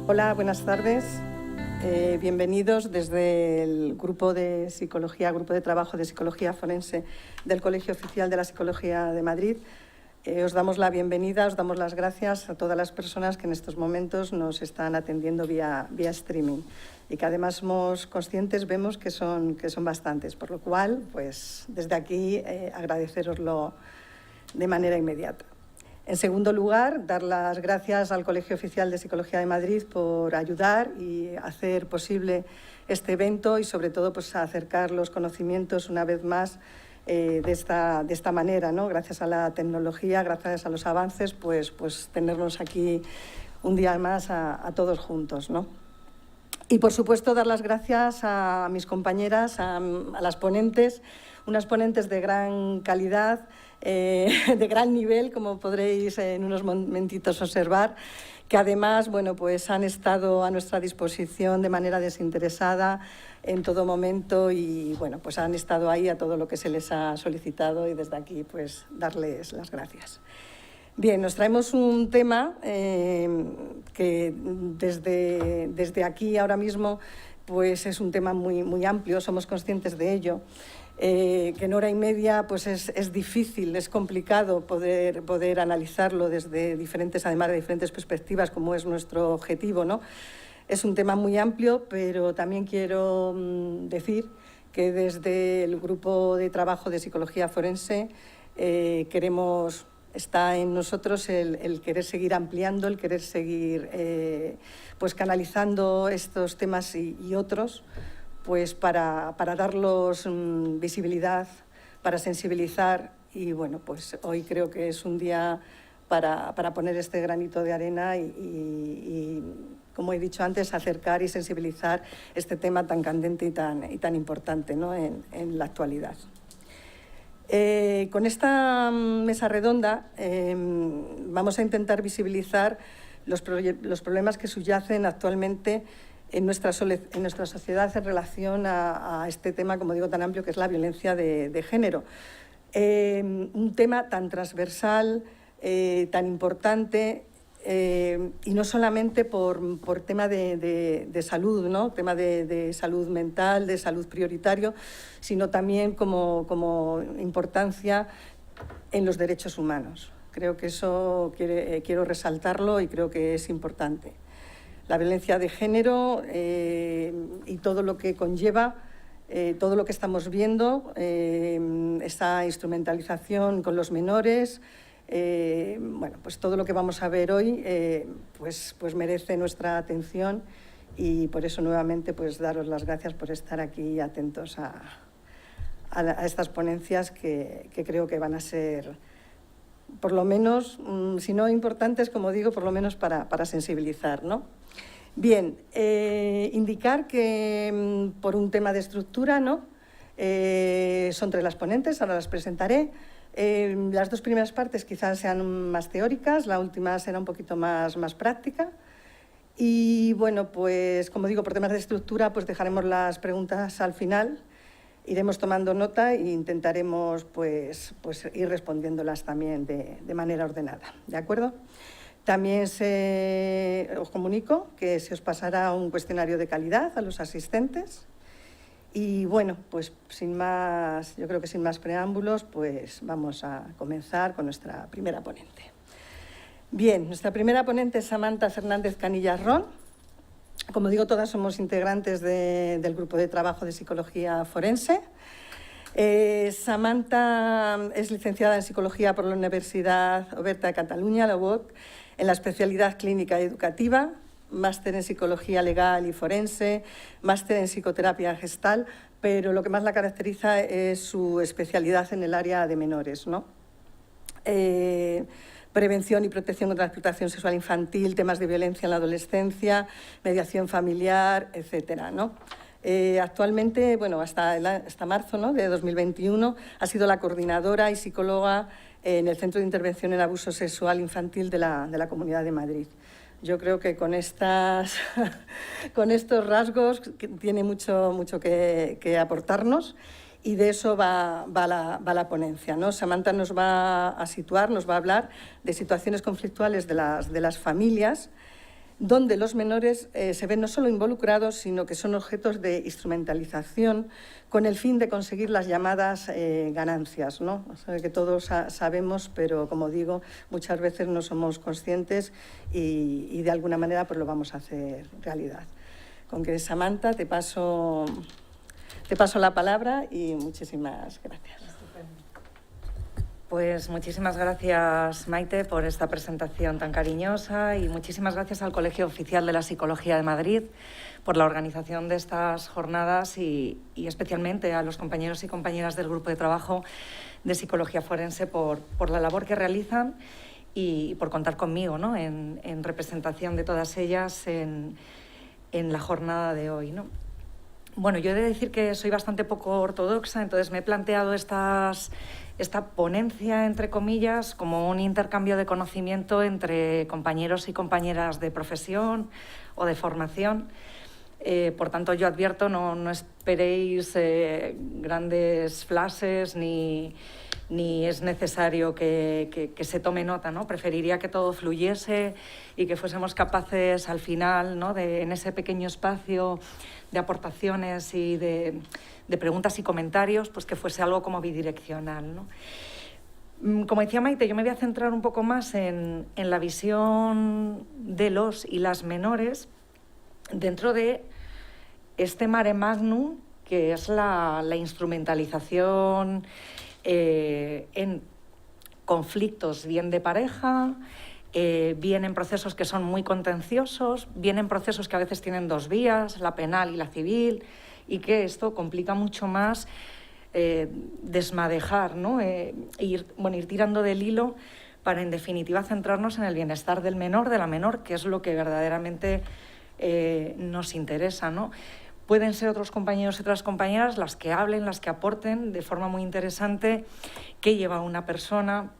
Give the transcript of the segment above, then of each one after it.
Hola, buenas tardes. Bienvenidos desde el grupo de trabajo de psicología forense del Colegio Oficial de la Psicología de Madrid. Os damos la bienvenida, os damos las gracias a todas las personas que en estos momentos nos están atendiendo vía streaming y que además somos conscientes, vemos que son bastantes, por lo cual, pues desde aquí agradeceroslo de manera inmediata. En segundo lugar, dar las gracias al Colegio Oficial de Psicología de Madrid por ayudar y hacer posible este evento y, sobre todo, pues, acercar los conocimientos una vez más de esta manera, ¿no? Gracias a la tecnología, gracias a los avances, pues tenernos aquí un día más a todos juntos, ¿no? Y, por supuesto, dar las gracias a mis compañeras, a las ponentes, unas ponentes de gran calidad, de gran nivel, como podréis en unos momentitos observar, que además, bueno, pues han estado a nuestra disposición de manera desinteresada en todo momento y, bueno, pues han estado ahí a todo lo que se les ha solicitado y desde aquí, pues, darles las gracias. Bien, nos traemos un tema que desde aquí ahora mismo pues es un tema muy amplio, somos conscientes de ello. Que en hora y media pues es difícil, es complicado poder analizarlo además de diferentes perspectivas, como es nuestro objetivo, ¿no? Es un tema muy amplio, pero también quiero decir que desde el grupo de trabajo de psicología forense está en nosotros el querer seguir ampliando, el querer seguir pues canalizando estos temas y otros, pues para darlos visibilidad, para sensibilizar y, bueno, pues hoy creo que es un día para poner este granito de arena y, como he dicho antes, acercar y sensibilizar este tema tan candente y tan importante, ¿no? en la actualidad. Con esta mesa redonda vamos a intentar visibilizar los problemas que subyacen actualmente en nuestra sociedad en relación a este tema, como digo, tan amplio que es la violencia de género. Un tema tan transversal, tan importante, y no solamente por tema de salud, ¿no? Tema de salud mental, de salud prioritario, sino también como importancia en los derechos humanos. Creo que eso quiero resaltarlo y creo que es importante. La violencia de género y todo lo que conlleva, todo lo que estamos viendo, esa instrumentalización con los menores, bueno, pues todo lo que vamos a ver hoy pues merece nuestra atención y por eso nuevamente pues daros las gracias por estar aquí atentos a estas ponencias que creo que van a ser, por lo menos, si no importantes, como digo, por lo menos para sensibilizar, ¿no? Bien, indicar que por un tema de estructura, ¿no? Son tres las ponentes, ahora las presentaré. Las dos primeras partes quizás sean más teóricas, la última será un poquito más práctica. Y bueno, pues como digo, por temas de estructura, pues dejaremos las preguntas al final, iremos tomando nota e intentaremos pues ir respondiéndolas también de manera ordenada, ¿de acuerdo? También os comunico que se os pasará un cuestionario de calidad a los asistentes. Y bueno, pues yo creo que sin más preámbulos, pues vamos a comenzar con nuestra primera ponente. Bien, nuestra primera ponente es Samantha Fernández Canillas Ron. Como digo, todas somos integrantes del grupo de trabajo de psicología forense. Samantha es licenciada en Psicología por la Universidad Oberta de Cataluña, la UOC, en la especialidad clínica y educativa, máster en Psicología Legal y Forense, máster en Psicoterapia Gestal, pero lo que más la caracteriza es su especialidad en el área de menores, ¿no? Prevención y protección contra la explotación sexual infantil, temas de violencia en la adolescencia, mediación familiar, etcétera, ¿no? Actualmente, bueno, hasta marzo, ¿no?, de 2021, ha sido la coordinadora y psicóloga en el Centro de Intervención en Abuso Sexual Infantil de la Comunidad de Madrid. yo creo que con estos rasgos tiene mucho que aportarnos, y de eso va la ponencia, ¿no? Samantha nos va a situar, nos va a hablar de situaciones conflictuales de las familias, donde los menores se ven no solo involucrados, sino que son objetos de instrumentalización con el fin de conseguir las llamadas ganancias, ¿no? O sea, que todos sabemos, pero como digo, muchas veces no somos conscientes y de alguna manera pues lo vamos a hacer realidad. Con que, Samantha, te paso la palabra y muchísimas gracias. Pues muchísimas gracias, Maite, por esta presentación tan cariñosa, y muchísimas gracias al Colegio Oficial de la Psicología de Madrid por la organización de estas jornadas y especialmente a los compañeros y compañeras del Grupo de Trabajo de Psicología Forense por la labor que realizan y por contar conmigo, ¿no?, en representación de todas ellas en la jornada de hoy, ¿no? Bueno, yo he de decir que soy bastante poco ortodoxa, entonces me he planteado esta ponencia, entre comillas, como un intercambio de conocimiento entre compañeros y compañeras de profesión o de formación. Por tanto, yo advierto, no esperéis grandes flashes ni es necesario que se tome nota, ¿no? Preferiría que todo fluyese y que fuésemos capaces al final, ¿no?, en ese pequeño espacio de aportaciones y de preguntas y comentarios, pues que fuese algo como bidireccional, ¿no? Como decía Maite, yo me voy a centrar un poco más en la visión de los y las menores dentro de este mare magnum que es la instrumentalización en conflictos, bien de pareja, bien en procesos que son muy contenciosos, bien en procesos que a veces tienen dos vías, la penal y la civil, y que esto complica mucho más desmadejar, ¿no? Ir tirando del hilo para, en definitiva, centrarnos en el bienestar del menor, de la menor, que es lo que verdaderamente nos interesa, ¿no? Pueden ser otros compañeros y otras compañeras las que hablen, las que aporten de forma muy interesante qué lleva a una persona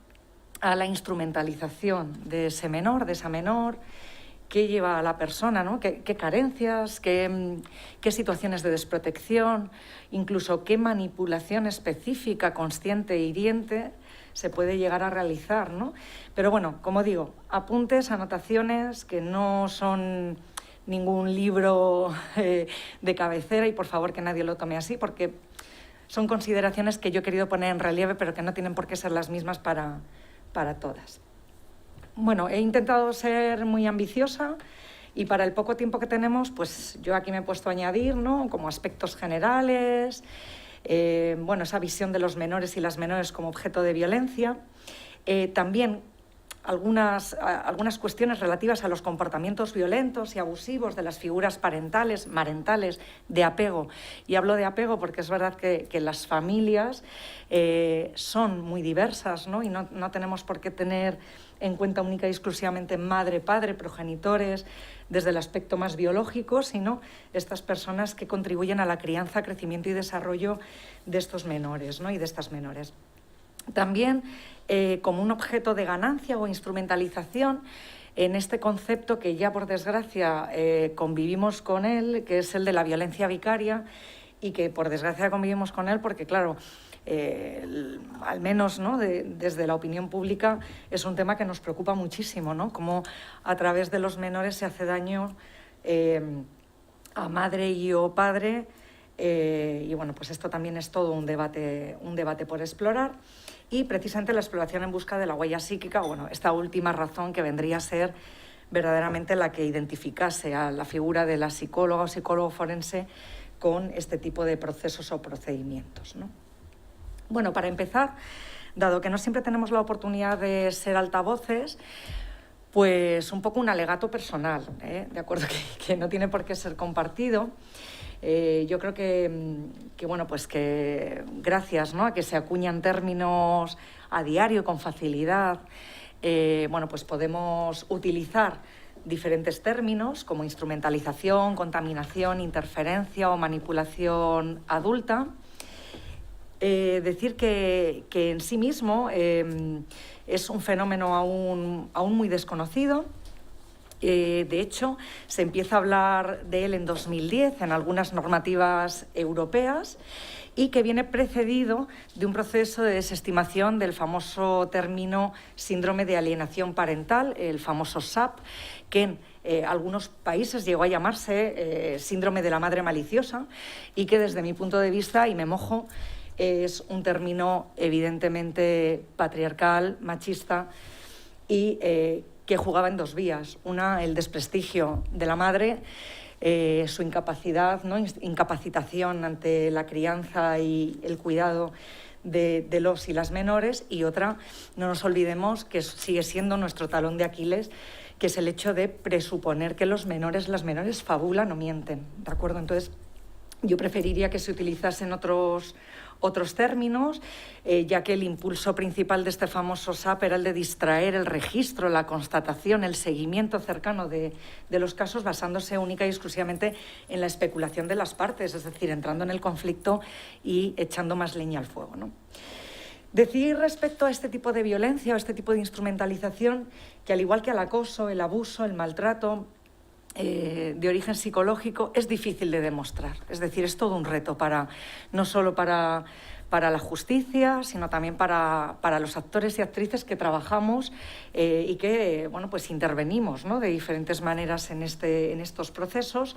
a la instrumentalización de ese menor, de esa menor, qué lleva a la persona, ¿no? ¿Qué carencias, qué situaciones de desprotección, incluso qué manipulación específica, consciente e hiriente se puede llegar a realizar, ¿no? Pero bueno, como digo, apuntes, anotaciones que no son ningún libro de cabecera, y por favor que nadie lo tome así, porque son consideraciones que yo he querido poner en relieve, pero que no tienen por qué ser las mismas para todas. Bueno, he intentado ser muy ambiciosa y para el poco tiempo que tenemos, pues yo aquí me he puesto a añadir, ¿no?, como aspectos generales, esa visión de los menores y las menores como objeto de violencia, también algunas cuestiones relativas a los comportamientos violentos y abusivos de las figuras parentales, marentales, de apego. Y hablo de apego porque es verdad que las familias son muy diversas, ¿no? Y no tenemos por qué tener en cuenta única y exclusivamente madre, padre, progenitores, desde el aspecto más biológico, sino estas personas que contribuyen a la crianza, crecimiento y desarrollo de estos menores, ¿no?, y de estas menores. También como un objeto de ganancia o instrumentalización en este concepto que ya, por desgracia, convivimos con él, que es el de la violencia vicaria, y que, por desgracia, convivimos con él porque, claro, al menos, ¿no?, desde la opinión pública es un tema que nos preocupa muchísimo, ¿no?, cómo a través de los menores se hace daño a madre y o padre, y bueno, pues esto también es todo un debate por explorar. Y precisamente la exploración en busca de la huella psíquica, esta última razón que vendría a ser verdaderamente la que identificase a la figura de la psicóloga o psicólogo forense con este tipo de procesos o procedimientos, ¿no? Bueno, para empezar, dado que no siempre tenemos la oportunidad de ser altavoces, pues un poco un alegato personal, de acuerdo, que no tiene por qué ser compartido. Yo creo que gracias, ¿no?, a que se acuñan términos a diario con facilidad, pues podemos utilizar diferentes términos como instrumentalización, contaminación, interferencia o manipulación adulta. Decir que en sí mismo es un fenómeno aún muy desconocido De hecho, se empieza a hablar de él en 2010 en algunas normativas europeas y que viene precedido de un proceso de desestimación del famoso término síndrome de alienación parental, el famoso SAP, que en algunos países llegó a llamarse síndrome de la madre maliciosa y que desde mi punto de vista, y me mojo, es un término evidentemente patriarcal, machista y que jugaba en dos vías. Una, el desprestigio de la madre, su incapacidad, ¿no? Incapacitación ante la crianza y el cuidado de los y las menores, y otra, no nos olvidemos que sigue siendo nuestro talón de Aquiles, que es el hecho de presuponer que las menores fabulan o mienten, ¿de acuerdo? Entonces, yo preferiría que se utilizasen otros términos, ya que el impulso principal de este famoso SAP era el de distraer el registro, la constatación, el seguimiento cercano de los casos, basándose única y exclusivamente en la especulación de las partes, es decir, entrando en el conflicto y echando más leña al fuego, ¿no? Decir respecto a este tipo de violencia o este tipo de instrumentalización que, al igual que al acoso, el abuso, el maltrato de origen psicológico, es difícil de demostrar. Es decir, es todo un reto no solo para la justicia, sino también para los actores y actrices que trabajamos y que pues intervenimos, ¿no? De diferentes maneras en estos procesos.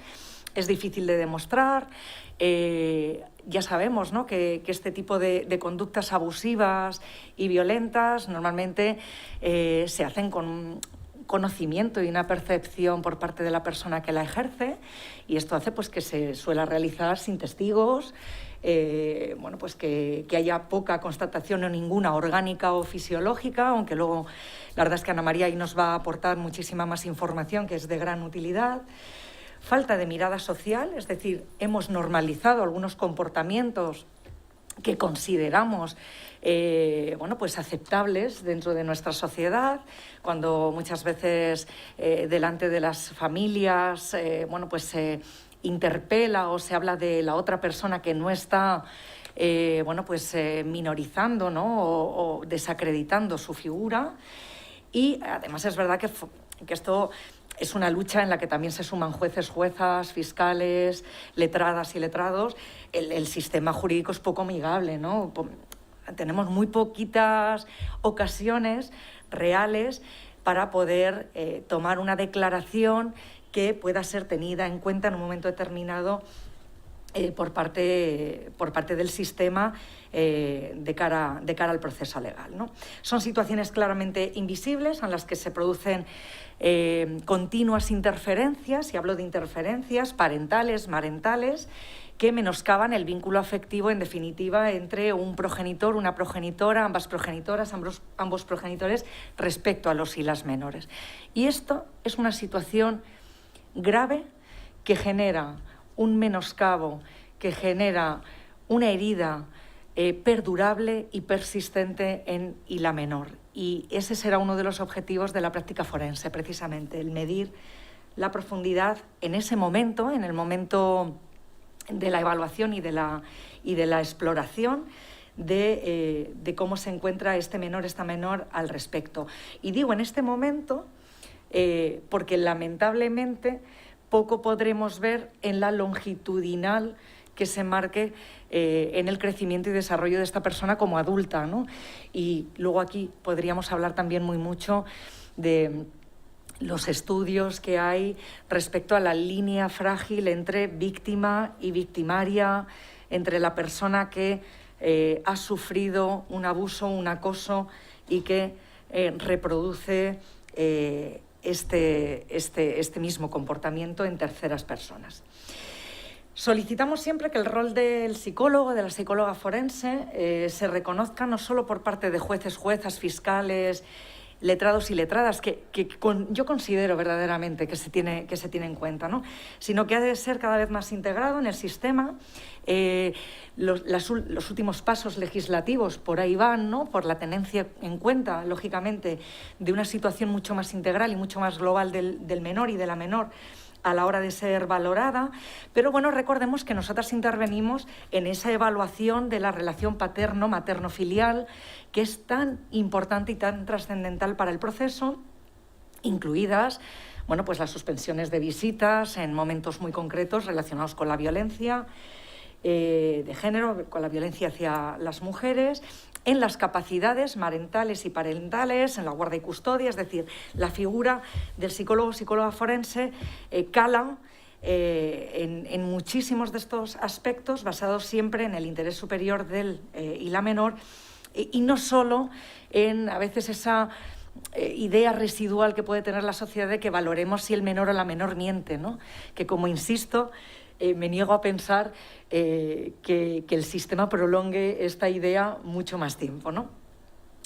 Es difícil de demostrar. Ya sabemos, ¿no? que este tipo de conductas abusivas y violentas normalmente se hacen con conocimiento y una percepción por parte de la persona que la ejerce, y esto hace pues que se suele realizar sin testigos, pues que haya poca constatación o ninguna orgánica o fisiológica, aunque luego la verdad es que Ana María ahí nos va a aportar muchísima más información que es de gran utilidad. Falta de mirada social, es decir, hemos normalizado algunos comportamientos que consideramos pues aceptables dentro de nuestra sociedad, cuando muchas veces delante de las familias pues se interpela o se habla de la otra persona que no está minorizando, ¿no? o desacreditando su figura. Y además es verdad que esto es una lucha en la que también se suman jueces, juezas, fiscales, letradas y letrados. El sistema jurídico es poco amigable, ¿no? Tenemos muy poquitas ocasiones reales para poder tomar una declaración que pueda ser tenida en cuenta en un momento determinado por parte del sistema de cara al proceso legal, ¿no? Son situaciones claramente invisibles en las que se producen continuas interferencias, y hablo de interferencias parentales, marentales, que menoscaban el vínculo afectivo, en definitiva, entre un progenitor, una progenitora, ambas progenitoras, ambos progenitores, respecto a los y las menores. Y esto es una situación grave que genera un menoscabo, que genera una herida perdurable y persistente en y la menor. Y ese será uno de los objetivos de la práctica forense, precisamente, el medir la profundidad en ese momento, en el momento de la evaluación y de la exploración de cómo se encuentra este menor, esta menor al respecto. Y digo en este momento porque lamentablemente poco podremos ver en la longitudinal que se marque en el crecimiento y desarrollo de esta persona como adulta, ¿no? Y luego aquí podríamos hablar también muy mucho de los estudios que hay respecto a la línea frágil entre víctima y victimaria, entre la persona que ha sufrido un abuso, un acoso y que reproduce este mismo comportamiento en terceras personas. Solicitamos siempre que el rol del psicólogo, de la psicóloga forense, se reconozca no solo por parte de jueces, juezas, fiscales, letrados y letradas, yo considero verdaderamente que se tiene en cuenta, ¿no? Sino que ha de ser cada vez más integrado en el sistema. Los últimos pasos legislativos por ahí van, ¿no? Por la tenencia en cuenta, lógicamente, de una situación mucho más integral y mucho más global del menor y de la menor a la hora de ser valorada, pero bueno, recordemos que nosotras intervenimos en esa evaluación de la relación paterno-materno-filial, que es tan importante y tan trascendental para el proceso, incluidas bueno, pues las suspensiones de visitas en momentos muy concretos relacionados con la violencia de género, con la violencia hacia las mujeres, en las capacidades marentales y parentales, en la guarda y custodia, es decir, la figura del psicólogo o psicóloga forense cala en muchísimos de estos aspectos, basados siempre en el interés superior del y la menor, y no solo en, a veces, esa idea residual que puede tener la sociedad de que valoremos si el menor o la menor miente, ¿no? Que, como insisto, me niego a pensar que el sistema prolongue esta idea mucho más tiempo, ¿no?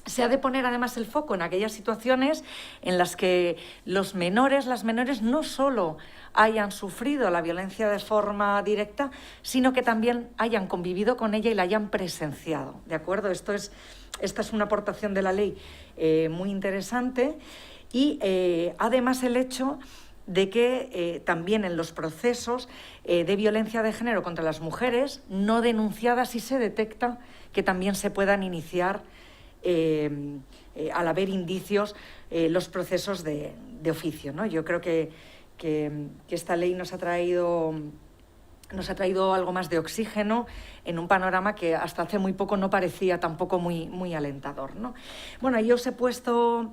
Se ha de poner además el foco en aquellas situaciones en las que los menores, las menores, no solo hayan sufrido la violencia de forma directa, sino que también hayan convivido con ella y la hayan presenciado, ¿de acuerdo? Esta es una aportación de la ley muy interesante, y además el hecho de que también en los procesos de violencia de género contra las mujeres no denunciadas, sí se detecta que también se puedan iniciar, al haber indicios, los procesos de oficio, ¿no? Yo creo que esta ley nos ha traído algo más de oxígeno en un panorama que hasta hace muy poco no parecía tampoco muy alentador, ¿no? Bueno, yo os he puesto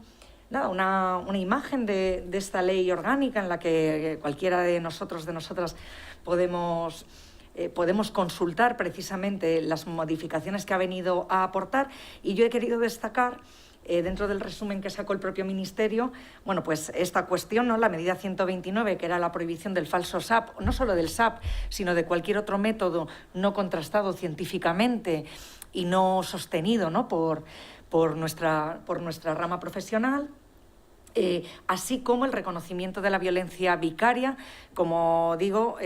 una imagen de esta ley orgánica en la que cualquiera de nosotros, de nosotras, podemos consultar precisamente las modificaciones que ha venido a aportar, y yo he querido destacar, dentro del resumen que sacó el propio Ministerio, bueno, pues esta cuestión, ¿no? La medida 129, que era la prohibición del falso SAP, no solo del SAP, sino de cualquier otro método no contrastado científicamente y no sostenido, ¿no? por nuestra rama profesional. Así como el reconocimiento de la violencia vicaria, como digo,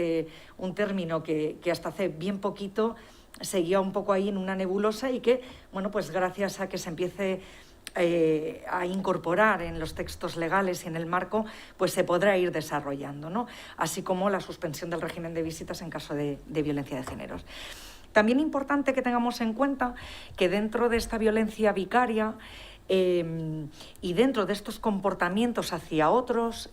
un término que hasta hace bien poquito seguía un poco ahí en una nebulosa, y que, bueno, pues gracias a que se empiece a incorporar en los textos legales y en el marco, pues se podrá ir desarrollando, ¿no? Así como la suspensión del régimen de visitas en caso de violencia de géneros. También importante que tengamos en cuenta que dentro de esta violencia vicaria y dentro de estos comportamientos hacia otros,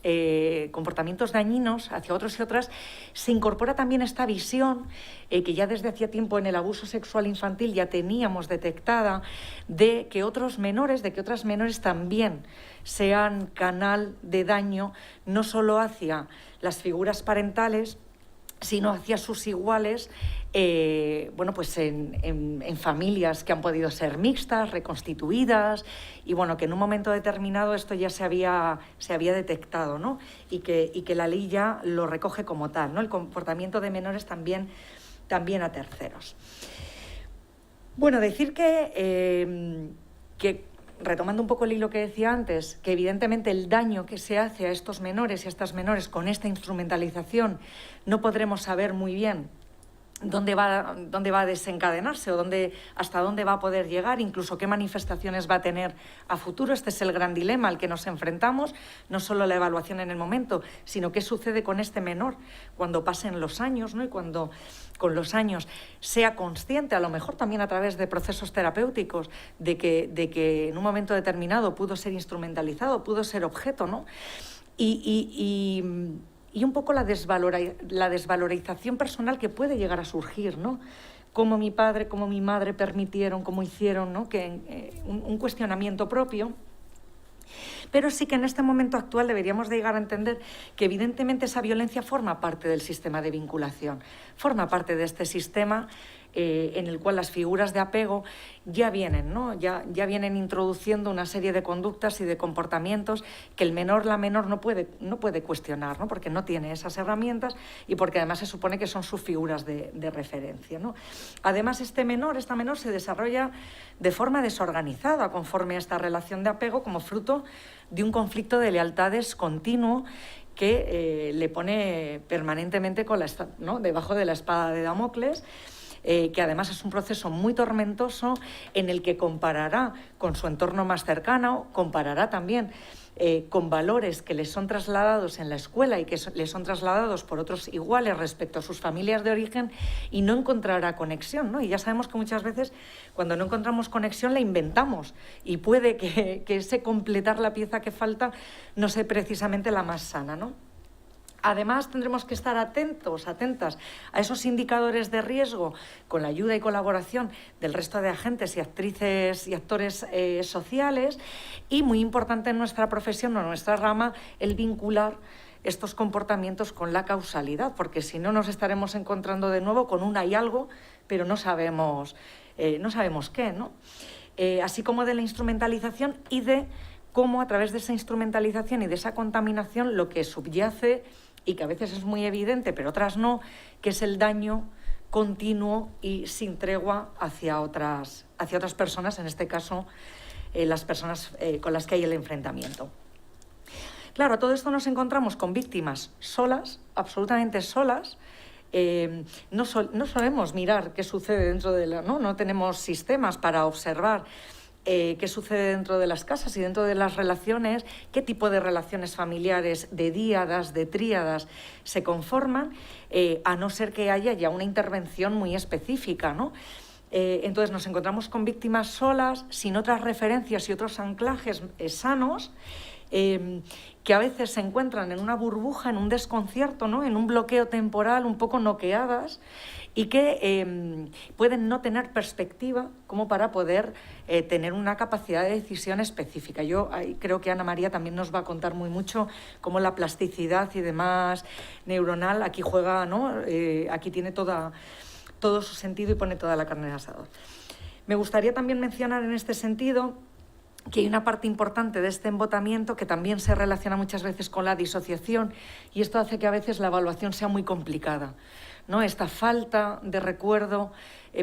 comportamientos dañinos hacia otros y otras, se incorpora también esta visión que ya desde hacía tiempo en el abuso sexual infantil ya teníamos detectada, de que otros menores, de que otras menores también sean canal de daño, no solo hacia las figuras parentales, sino hacia sus iguales, bueno, pues en familias que han podido ser mixtas, reconstituidas, y bueno, que en un momento determinado esto ya se había detectado, ¿no? Y que la ley ya lo recoge como tal, ¿no? El comportamiento de menores también a terceros. Bueno, decir que retomando un poco el hilo que decía antes, que evidentemente el daño que se hace a estos menores y a estas menores con esta instrumentalización no podremos saber muy bien dónde va a desencadenarse o hasta dónde va a poder llegar, incluso qué manifestaciones va a tener a futuro. Este es el gran dilema al que nos enfrentamos, no solo la evaluación en el momento, sino qué sucede con este menor cuando pasen los años, ¿no? Y cuando con los años sea consciente, a lo mejor también a través de procesos terapéuticos, de que en un momento determinado pudo ser instrumentalizado, pudo ser objeto, ¿no? Y un poco la desvalorización personal que puede llegar a surgir, ¿no? Cómo mi padre, cómo mi madre permitieron, cómo hicieron, ¿no? Un cuestionamiento propio. Pero sí que en este momento actual deberíamos de llegar a entender que evidentemente esa violencia forma parte del sistema de vinculación, forma parte de este sistema en el cual las figuras de apego ya vienen, ¿no? Ya vienen introduciendo una serie de conductas y de comportamientos que el menor, la menor no puede cuestionar, ¿no? Porque no tiene esas herramientas y porque además se supone que son sus figuras de referencia, ¿no? Además, esta menor se desarrolla de forma desorganizada conforme a esta relación de apego, como fruto de un conflicto de lealtades continuo que le pone permanentemente debajo de la espada de Damocles, que además es un proceso muy tormentoso en el que comparará con su entorno más cercano, comparará también con valores que les son trasladados en la escuela y que les son trasladados por otros iguales respecto a sus familias de origen, y no encontrará conexión, ¿no? Y ya sabemos que muchas veces cuando no encontramos conexión la inventamos, y puede que ese completar la pieza que falta no sea precisamente la más sana, ¿no? Además, tendremos que estar atentas a esos indicadores de riesgo con la ayuda y colaboración del resto de agentes y actrices y actores sociales, y muy importante en nuestra profesión o en nuestra rama el vincular estos comportamientos con la causalidad, porque si no nos estaremos encontrando de nuevo con una y algo, pero no sabemos qué, ¿no? Así como de la instrumentalización y de cómo a través de esa instrumentalización y de esa contaminación lo que subyace, y que a veces es muy evidente, pero otras no, que es el daño continuo y sin tregua hacia otras personas, en este caso las personas con las que hay el enfrentamiento. Claro, a todo esto nos encontramos con víctimas solas, absolutamente solas. No solemos mirar qué sucede dentro de la... No tenemos sistemas para observar qué sucede dentro de las casas y dentro de las relaciones, qué tipo de relaciones familiares, de díadas, de tríadas se conforman, a no ser que haya ya una intervención muy específica, ¿no? Entonces nos encontramos con víctimas solas, sin otras referencias y otros anclajes sanos, que a veces se encuentran en una burbuja, en un desconcierto, ¿no? En un bloqueo temporal, un poco noqueadas, y que pueden no tener perspectiva como para poder tener una capacidad de decisión específica. Yo creo que Ana María también nos va a contar mucho cómo la plasticidad y demás neuronal aquí juega, ¿no? Aquí tiene todo su sentido y pone toda la carne en el asador. Me gustaría también mencionar en este sentido que hay una parte importante de este embotamiento que también se relaciona muchas veces con la disociación, y esto hace que a veces la evaluación sea muy complicada, ¿no? Esta falta de recuerdo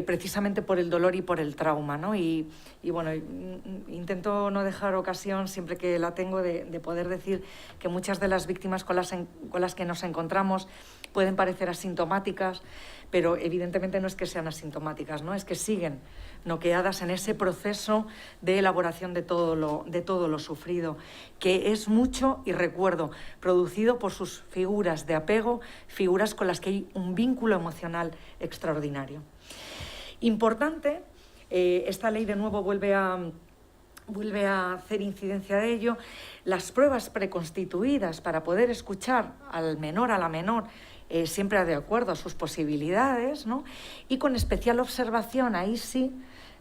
precisamente por el dolor y por el trauma, ¿no? Y bueno, intento no dejar ocasión, siempre que la tengo, de poder decir que muchas de las víctimas con las que nos encontramos pueden parecer asintomáticas, pero evidentemente no es que sean asintomáticas, ¿no? Es que siguen noqueadas en ese proceso de elaboración de todo lo sufrido, que es mucho, y recuerdo, producido por sus figuras de apego, figuras con las que hay un vínculo emocional extraordinario. Importante, esta ley de nuevo vuelve a hacer incidencia de ello, las pruebas preconstituidas para poder escuchar al menor, a la menor, siempre de acuerdo a sus posibilidades, ¿no? Y con especial observación, ahí sí,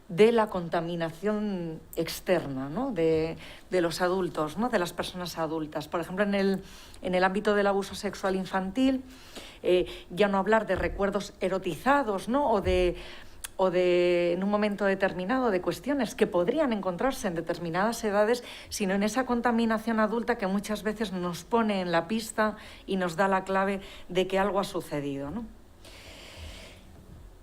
de la contaminación externa, ¿no? de los adultos, ¿no? De las personas adultas. Por ejemplo, en el ámbito del abuso sexual infantil, ya no hablar de recuerdos erotizados, ¿no? o de en un momento determinado, de cuestiones que podrían encontrarse en determinadas edades, sino en esa contaminación adulta que muchas veces nos pone en la pista y nos da la clave de que algo ha sucedido, ¿no?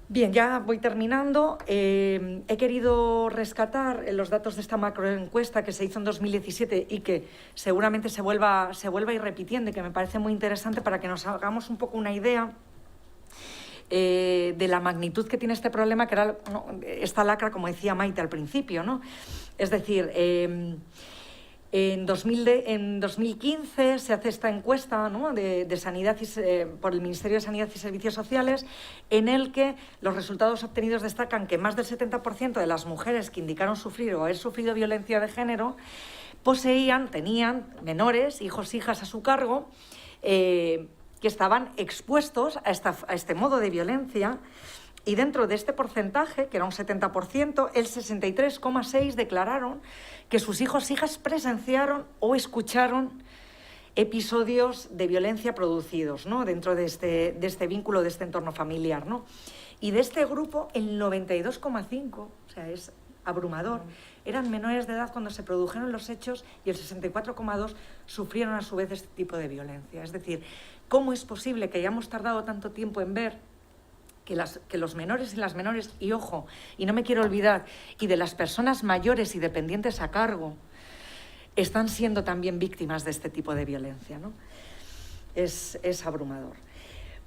Bien, ya voy terminando. He querido rescatar los datos de esta macroencuesta que se hizo en 2017 y que seguramente se vuelva a ir repitiendo, y que me parece muy interesante para que nos hagamos un poco una idea de la magnitud que tiene este problema, que era, ¿no?, esta lacra, como decía Maite al principio, ¿no? Es decir, en 2015 se hace esta encuesta, ¿no?, de sanidad por el Ministerio de Sanidad y Servicios Sociales, en el que los resultados obtenidos destacan que más del 70% de las mujeres que indicaron sufrir o haber sufrido violencia de género tenían menores, hijos, hijas a su cargo, que estaban expuestos a este modo de violencia, y dentro de este porcentaje, que era un 70%, el 63,6% declararon que sus hijos e hijas presenciaron o escucharon episodios de violencia producidos, ¿no?, dentro de este vínculo, de este entorno familiar, ¿no? Y de este grupo, el 92,5%, o sea, es abrumador, eran menores de edad cuando se produjeron los hechos, y el 64,2% sufrieron a su vez este tipo de violencia. Es decir, ¿cómo es posible que hayamos tardado tanto tiempo en ver que los menores y las menores, y ojo, y no me quiero olvidar, y de las personas mayores y dependientes a cargo, están siendo también víctimas de este tipo de violencia, ¿no? Es abrumador.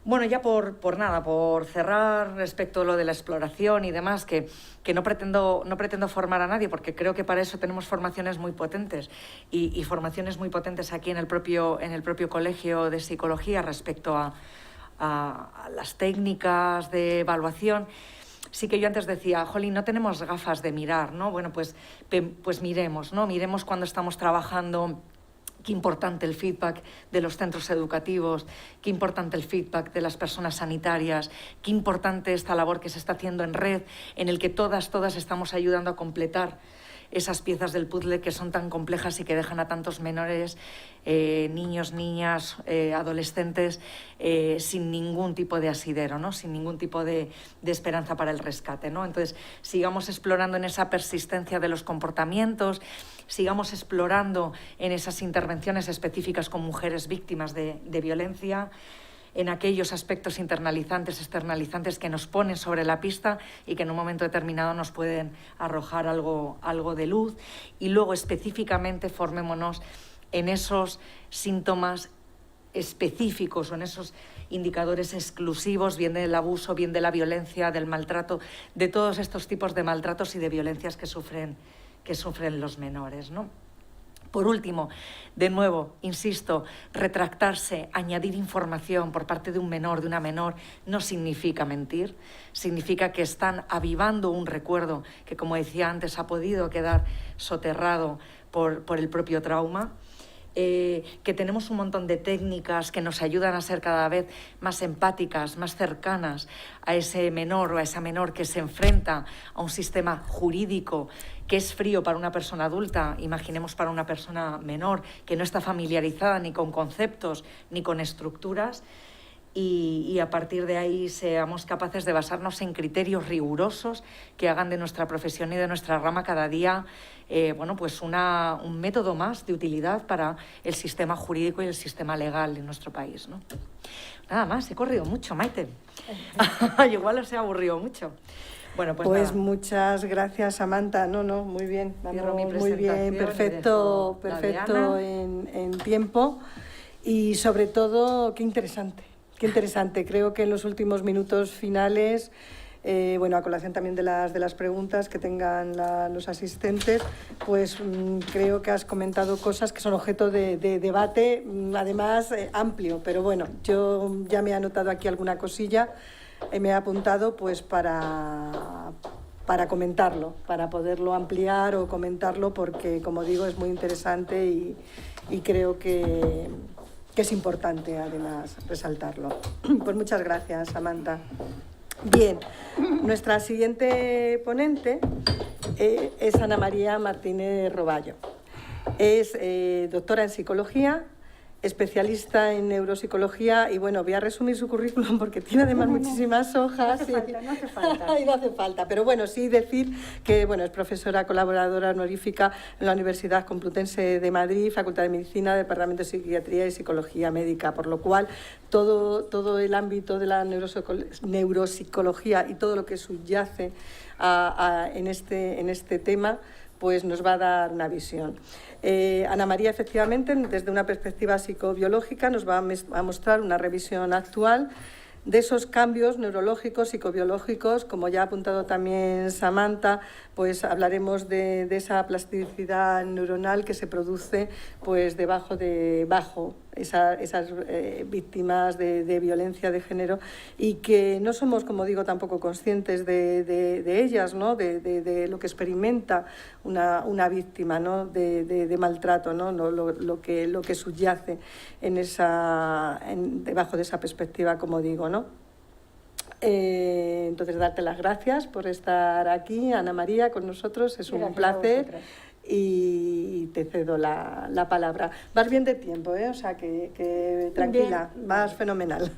Bueno, ya por nada, por cerrar respecto a lo de la exploración y demás, que no pretendo formar a nadie, porque creo que para eso tenemos formaciones muy potentes y formaciones muy potentes aquí en el propio Colegio de Psicología respecto a las técnicas de evaluación. Sí que yo antes decía, jolín, no tenemos gafas de mirar, ¿no? Bueno, pues miremos, ¿no? Miremos cuando estamos trabajando. Qué importante el feedback de los centros educativos, qué importante el feedback de las personas sanitarias, qué importante esta labor que se está haciendo en red, en el que todas estamos ayudando a completar esas piezas del puzzle que son tan complejas y que dejan a tantos menores, niños, niñas, adolescentes, sin ningún tipo de asidero, ¿no? Sin ningún tipo de esperanza para el rescate, ¿no? Entonces, sigamos explorando en esa persistencia de los comportamientos, sigamos explorando en esas intervenciones específicas con mujeres víctimas de violencia, en aquellos aspectos internalizantes, externalizantes que nos ponen sobre la pista y que en un momento determinado nos pueden arrojar algo de luz. Y luego específicamente formémonos en esos síntomas específicos o en esos indicadores exclusivos, bien del abuso, bien de la violencia, del maltrato, de todos estos tipos de maltratos y de violencias que sufren los menores, ¿no? Por último, de nuevo, insisto, retractarse, añadir información por parte de un menor, de una menor, no significa mentir, significa que están avivando un recuerdo que, como decía antes, ha podido quedar soterrado por el propio trauma. Que tenemos un montón de técnicas que nos ayudan a ser cada vez más empáticas, más cercanas a ese menor o a esa menor que se enfrenta a un sistema jurídico que es frío para una persona adulta, imaginemos para una persona menor que no está familiarizada ni con conceptos ni con estructuras. Y a partir de ahí seamos capaces de basarnos en criterios rigurosos que hagan de nuestra profesión y de nuestra rama cada día pues un método más de utilidad para el sistema jurídico y el sistema legal en nuestro país, ¿no? Nada más, he corrido mucho, Maite. Igual os he aburrido mucho. Bueno, pues muchas gracias, Samantha. No, muy bien. Muy bien, perfecto en tiempo. Y sobre todo, qué interesante. Creo que en los últimos minutos finales, a colación también de las preguntas que tengan los asistentes, pues creo que has comentado cosas que son objeto de debate, además amplio, pero bueno, yo ya me he anotado aquí alguna cosilla, me he apuntado pues para comentarlo, para poderlo ampliar o comentarlo, porque como digo es muy interesante y creo que es importante, además, resaltarlo. Pues muchas gracias, Samantha. Bien, nuestra siguiente ponente es Ana María Martínez Roballo. Es doctora en psicología, especialista en neuropsicología y bueno, voy a resumir su currículum porque tiene además muchísimas hojas. No hace falta. No hace falta, pero bueno, sí decir que bueno, es profesora colaboradora honorífica en la Universidad Complutense de Madrid, Facultad de Medicina, Departamento de Psiquiatría y Psicología Médica, por lo cual todo el ámbito de la neuropsicología y todo lo que subyace en este tema pues nos va a dar una visión. Ana María, efectivamente, desde una perspectiva psicobiológica, nos va a mostrar una revisión actual de esos cambios neurológicos, psicobiológicos, como ya ha apuntado también Samantha, pues hablaremos de esa plasticidad neuronal que se produce pues bajo esas víctimas de violencia de género y que no somos, como digo, tampoco conscientes de ellas, ¿no? de lo que experimenta una víctima, ¿no? de maltrato, ¿no? Lo que subyace debajo de esa perspectiva, como digo, ¿no? Entonces, darte las gracias por estar aquí, Ana María, con nosotros. Es un placer y te cedo la palabra. Vas bien de tiempo, o sea que tranquila, bien. Vas fenomenal.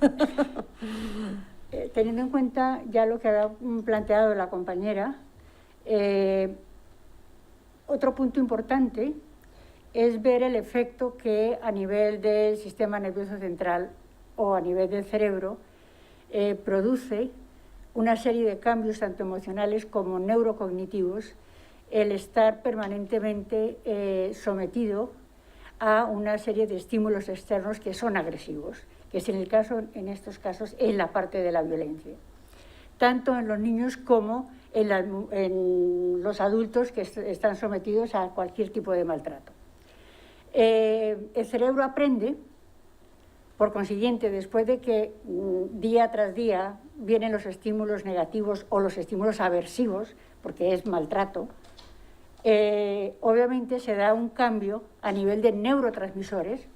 Teniendo en cuenta ya lo que ha planteado la compañera, otro punto importante es ver el efecto que a nivel del sistema nervioso central o a nivel del cerebro produce una serie de cambios tanto emocionales como neurocognitivos el estar permanentemente sometido a una serie de estímulos externos que son agresivos que es en estos casos, es la parte de la violencia, tanto en los niños como en los adultos que están sometidos a cualquier tipo de maltrato. El cerebro aprende, por consiguiente, después de que día tras día vienen los estímulos negativos o los estímulos aversivos, porque es maltrato, obviamente se da un cambio a nivel de neurotransmisores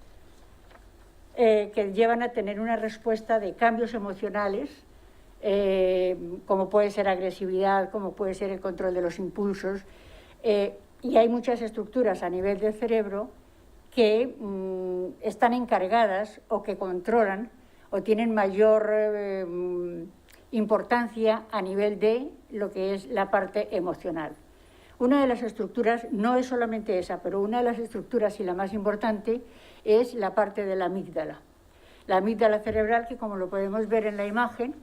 que llevan a tener una respuesta de cambios emocionales, como puede ser agresividad, como puede ser el control de los impulsos, y hay muchas estructuras a nivel del cerebro que están encargadas o que controlan o tienen mayor importancia a nivel de lo que es la parte emocional. Una de las estructuras, no es solamente esa, pero una de las estructuras y la más importante es la parte de la amígdala. La amígdala cerebral, que como lo podemos ver en la imagen,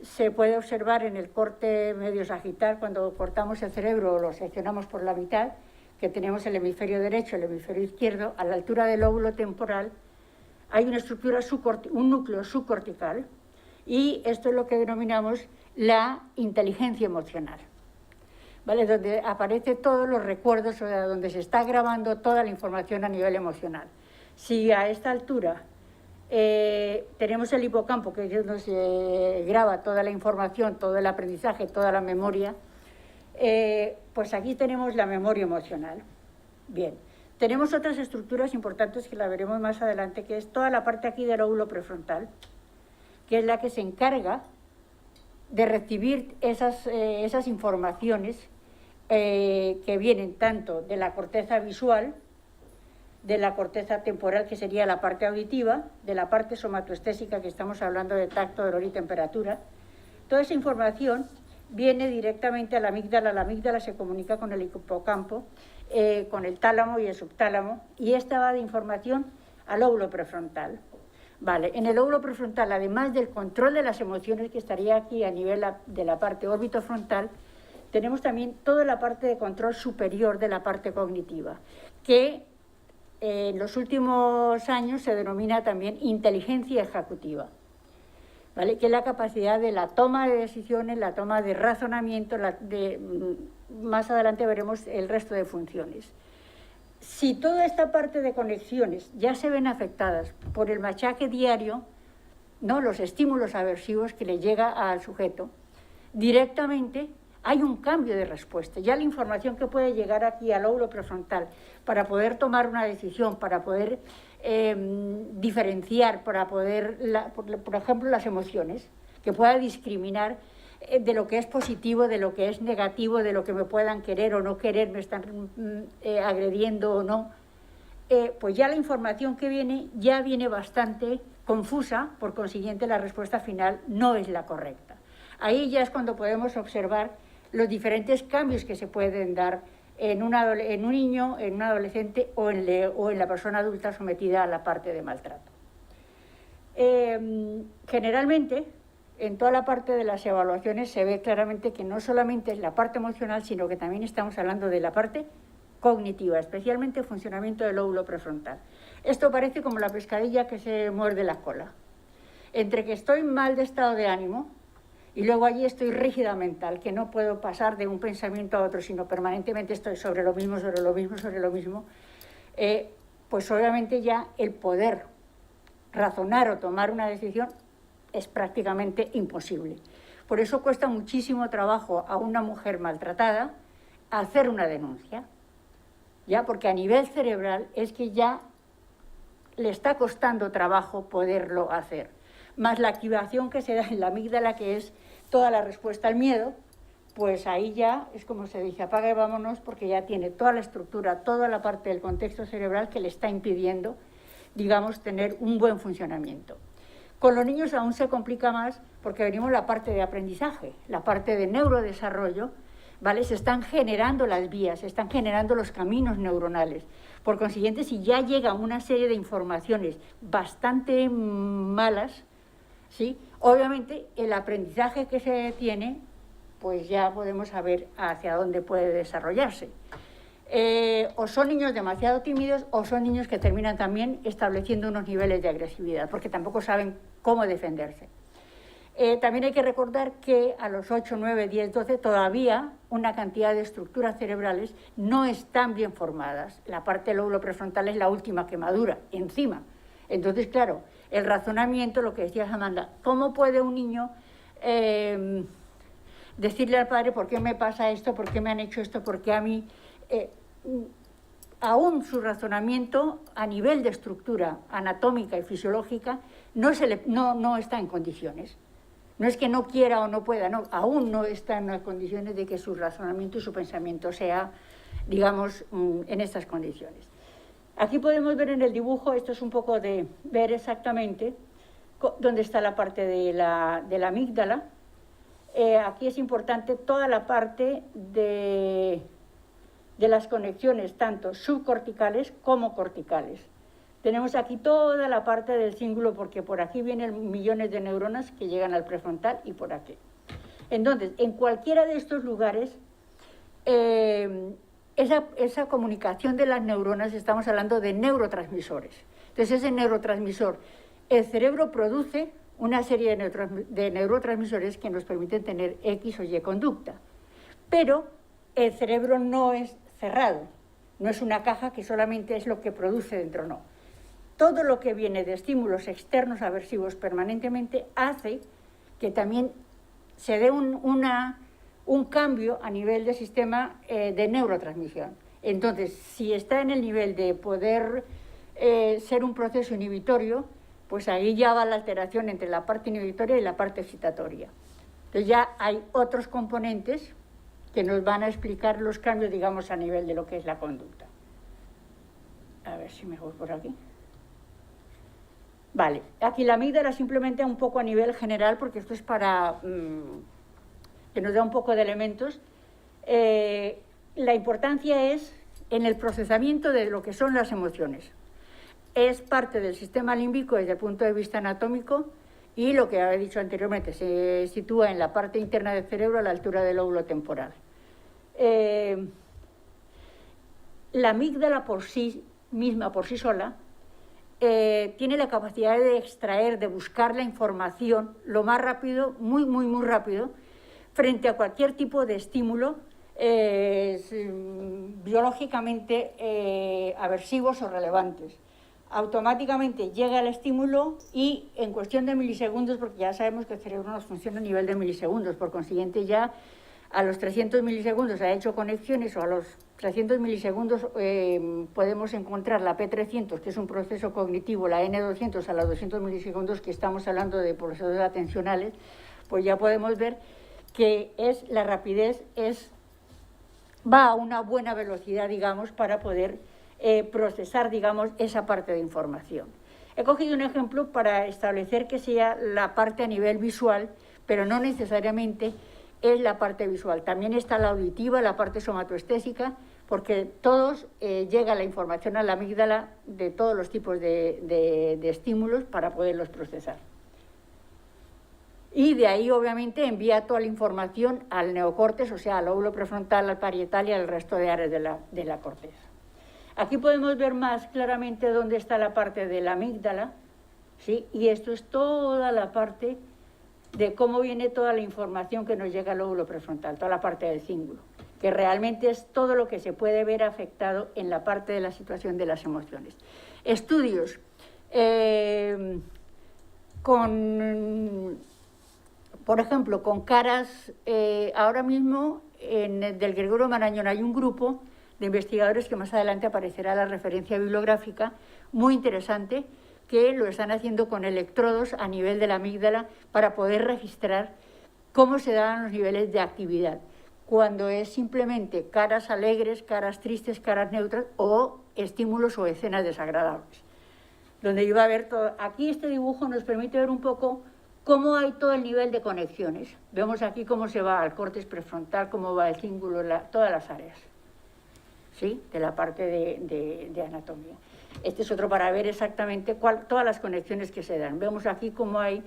se puede observar en el corte medio sagital, cuando cortamos el cerebro o lo seccionamos por la mitad, que tenemos el hemisferio derecho, el hemisferio izquierdo, a la altura del lóbulo temporal, hay una estructura, un núcleo subcortical, y esto es lo que denominamos la inteligencia emocional, ¿vale? Donde aparecen todos los recuerdos, o sea, donde se está grabando toda la información a nivel emocional. Si a esta altura tenemos el hipocampo, que es donde se graba toda la información, todo el aprendizaje, toda la memoria, pues aquí tenemos la memoria emocional. Bien, tenemos otras estructuras importantes que la veremos más adelante, que es toda la parte aquí del lóbulo prefrontal, que es la que se encarga de recibir esas informaciones que vienen tanto de la corteza visual, de la corteza temporal, que sería la parte auditiva, de la parte somatoestésica, que estamos hablando de tacto, olor y temperatura. Toda esa información viene directamente a la amígdala se comunica con el hipocampo, con el tálamo y el subtálamo, y esta va de información al lóbulo prefrontal. Vale, en el lóbulo prefrontal, además del control de las emociones, que estaría aquí a nivel de la parte órbito-frontal, tenemos también toda la parte de control superior de la parte cognitiva, que en los últimos años se denomina también inteligencia ejecutiva, ¿vale? Que es la capacidad de la toma de decisiones, la toma de razonamiento, más adelante veremos el resto de funciones. Si toda esta parte de conexiones ya se ven afectadas por el machaque diario, ¿no?, los estímulos aversivos que le llega al sujeto, directamente hay un cambio de respuesta. Ya la información que puede llegar aquí al lóbulo prefrontal para poder tomar una decisión, para poder diferenciar, para poder, por ejemplo, las emociones, que pueda discriminar de lo que es positivo, de lo que es negativo, de lo que me puedan querer o no querer, me están agrediendo o no, pues ya la información que viene ya viene bastante confusa, por consiguiente la respuesta final no es la correcta. Ahí ya es cuando podemos observar los diferentes cambios que se pueden dar en un niño, en un adolescente o en la persona adulta sometida a la parte de maltrato. Generalmente, en toda la parte de las evaluaciones se ve claramente que no solamente es la parte emocional, sino que también estamos hablando de la parte cognitiva, especialmente el funcionamiento del lóbulo prefrontal. Esto parece como la pescadilla que se muerde la cola. Entre que estoy mal de estado de ánimo y luego allí estoy rígida mental, que no puedo pasar de un pensamiento a otro, sino permanentemente estoy sobre lo mismo, sobre lo mismo, sobre lo mismo, pues obviamente ya el poder razonar o tomar una decisión es prácticamente imposible. Por eso cuesta muchísimo trabajo a una mujer maltratada hacer una denuncia, ya, porque a nivel cerebral es que ya le está costando trabajo poderlo hacer. Más la activación que se da en la amígdala, que es toda la respuesta al miedo, pues ahí ya es como se dice, apaga y vámonos, porque ya tiene toda la estructura, toda la parte del contexto cerebral que le está impidiendo, digamos, tener un buen funcionamiento. Con los niños aún se complica más porque venimos la parte de aprendizaje, la parte de neurodesarrollo, ¿vale? Se están generando las vías, se están generando los caminos neuronales. Por consiguiente, si ya llega una serie de informaciones bastante malas, ¿sí?, obviamente el aprendizaje que se tiene, pues ya podemos saber hacia dónde puede desarrollarse. o son niños demasiado tímidos o son niños que terminan también estableciendo unos niveles de agresividad, porque tampoco saben cómo defenderse. También hay que recordar que a los 8, 9, 10, 12 todavía una cantidad de estructuras cerebrales no están bien formadas. La parte del lóbulo prefrontal es la última que madura, encima. Entonces, claro, el razonamiento, lo que decías, Amanda, ¿cómo puede un niño decirle al padre por qué me pasa esto, por qué me han hecho esto, por qué a mí? Aún su razonamiento a nivel de estructura anatómica y fisiológica no está en condiciones. No es que no quiera o no pueda, no, aún no está en las condiciones de que su razonamiento y su pensamiento sea, digamos, en estas condiciones. Aquí podemos ver en el dibujo, esto es un poco de ver exactamente dónde está la parte de la amígdala. Aquí es importante toda la parte de las conexiones, tanto subcorticales como corticales. Tenemos aquí toda la parte del cíngulo, porque por aquí vienen millones de neuronas que llegan al prefrontal y por aquí. Entonces, en cualquiera de estos lugares, esa comunicación de las neuronas, estamos hablando de neurotransmisores. Entonces, ese neurotransmisor, el cerebro produce una serie de neurotransmisores que nos permiten tener X o Y conducta. Pero el cerebro no es cerrado, no es una caja que solamente es lo que produce dentro, no. Todo lo que viene de estímulos externos aversivos permanentemente hace que también se dé un cambio a nivel del sistema de neurotransmisión. Entonces, si está en el nivel de poder ser un proceso inhibitorio, pues ahí ya va la alteración entre la parte inhibitoria y la parte excitatoria. Entonces ya hay otros componentes que nos van a explicar los cambios, digamos, a nivel de lo que es la conducta. A ver si me voy por aquí. Vale, aquí la amígdala simplemente un poco a nivel general, porque esto es para que nos da un poco de elementos. La importancia es en el procesamiento de lo que son las emociones. Es parte del sistema límbico desde el punto de vista anatómico y lo que había dicho anteriormente, se sitúa en la parte interna del cerebro a la altura del lóbulo temporal. La amígdala por sí misma, por sí sola, tiene la capacidad de extraer, de buscar la información lo más rápido, muy rápido, frente a cualquier tipo de estímulo biológicamente aversivos o relevantes. Automáticamente llega el estímulo y en cuestión de milisegundos, porque ya sabemos que el cerebro nos funciona a nivel de milisegundos, por consiguiente ya a los 300 milisegundos ha hecho conexiones, o a los 300 milisegundos podemos encontrar la P300, que es un proceso cognitivo, la N200 a los 200 milisegundos, que estamos hablando de procesos atencionales, pues ya podemos ver que la rapidez va a una buena velocidad, digamos, para poder procesar, digamos, esa parte de información. He cogido un ejemplo para establecer que sea la parte a nivel visual, pero no necesariamente es la parte visual. También está la auditiva, la parte somatoestésica, porque llega la información a la amígdala de todos los tipos de estímulos para poderlos procesar. Y de ahí, obviamente, envía toda la información al neocórtex, o sea, al lóbulo prefrontal, al parietal y al resto de áreas de la corteza. Aquí podemos ver más claramente dónde está la parte de la amígdala, ¿sí? Y esto es toda la parte de cómo viene toda la información que nos llega al lóbulo prefrontal, toda la parte del cíngulo, que realmente es todo lo que se puede ver afectado en la parte de la situación de las emociones. Estudios por ejemplo, con caras, ahora mismo del Gregorio Marañón hay un grupo de investigadores que más adelante aparecerá la referencia bibliográfica, muy interesante, que lo están haciendo con electrodos a nivel de la amígdala para poder registrar cómo se dan los niveles de actividad, cuando es simplemente caras alegres, caras tristes, caras neutras o estímulos o escenas desagradables. Donde iba a ver todo. Aquí este dibujo nos permite ver un poco cómo hay todo el nivel de conexiones. Vemos aquí cómo se va al córtex prefrontal, cómo va el cíngulo, todas las áreas, ¿sí?, de la parte de anatomía. Este es otro para ver exactamente todas las conexiones que se dan. Vemos aquí cómo hay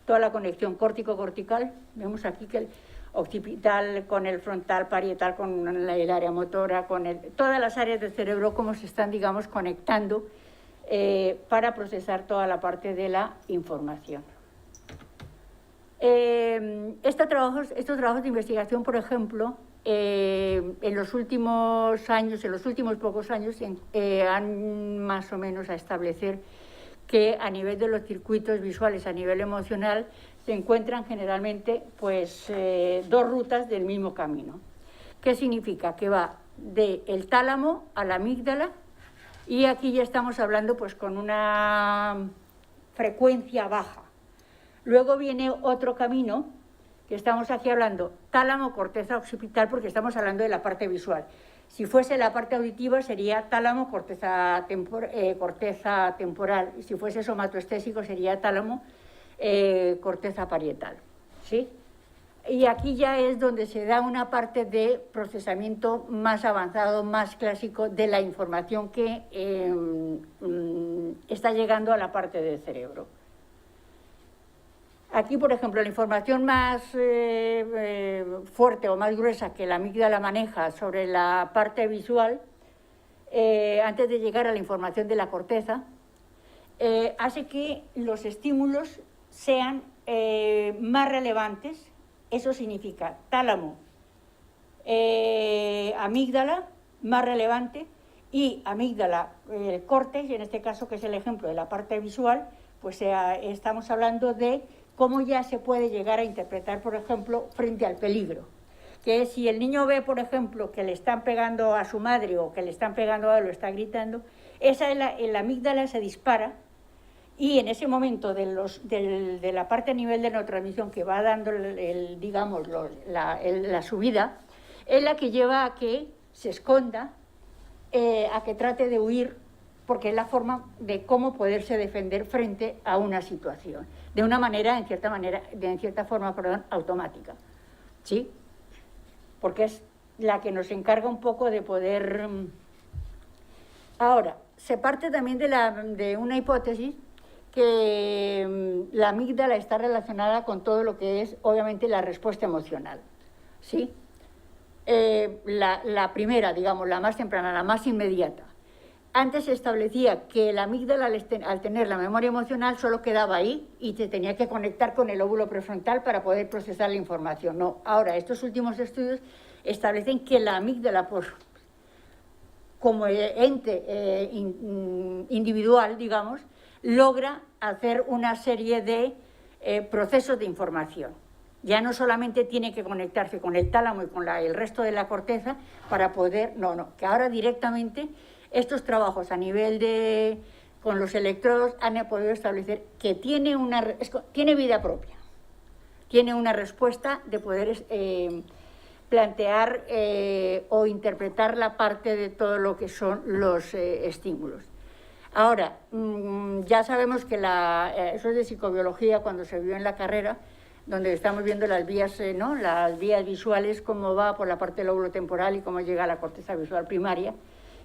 toda la conexión córtico-cortical. Vemos aquí que occipital con el frontal, parietal con el área motora, todas las áreas del cerebro, cómo se están, digamos, conectando para procesar toda la parte de la información. Estos trabajos de investigación, por ejemplo, en los últimos pocos años, han más o menos a establecer que a nivel de los circuitos visuales, a nivel emocional, se encuentran generalmente pues, dos rutas del mismo camino. ¿Qué significa? Que va del tálamo a la amígdala, y aquí ya estamos hablando pues, con una frecuencia baja. Luego viene otro camino, que estamos aquí hablando tálamo, corteza occipital, porque estamos hablando de la parte visual. Si fuese la parte auditiva sería tálamo, corteza temporal, y si fuese somatoestésico sería tálamo, corteza parietal, ¿sí? Y aquí ya es donde se da una parte de procesamiento más avanzado, más clásico de la información que está llegando a la parte del cerebro. Aquí, por ejemplo, la información más fuerte o más gruesa que la amígdala maneja sobre la parte visual, antes de llegar a la información de la corteza, hace que los estímulos sean más relevantes. Eso significa tálamo, amígdala, más relevante, y amígdala, córtex, en este caso, que es el ejemplo de la parte visual, pues estamos hablando de cómo ya se puede llegar a interpretar, por ejemplo, frente al peligro. Que si el niño ve, por ejemplo, que le están pegando a su madre o que le están pegando a él o está gritando, la amígdala se dispara, y en ese momento de la parte a nivel de neurotransmisión que va dando la subida, es la que lleva a que se esconda, a que trate de huir, porque es la forma de cómo poderse defender frente a una situación, de una manera, en cierta forma, automática, ¿sí? Porque es la que nos encarga un poco de poder... Ahora, se parte también de una hipótesis que la amígdala está relacionada con todo lo que es, obviamente, la respuesta emocional, ¿sí? La primera, digamos, la más temprana, la más inmediata. Antes se establecía que la amígdala, al tener la memoria emocional, solo quedaba ahí y se tenía que conectar con el lóbulo prefrontal para poder procesar la información. No, ahora estos últimos estudios establecen que la amígdala, pues, como ente individual, digamos, logra hacer una serie de procesos de información. Ya no solamente tiene que conectarse con el tálamo y con el resto de la corteza para poder... No, que ahora directamente estos trabajos a nivel con los electrodos han podido establecer que tiene vida propia, tiene una respuesta de poder plantear o interpretar la parte de todo lo que son los estímulos. Ahora, ya sabemos que eso es de psicobiología, cuando se vio en la carrera, donde estamos viendo las vías, las vías visuales, cómo va por la parte del lóbulo temporal y cómo llega a la corteza visual primaria,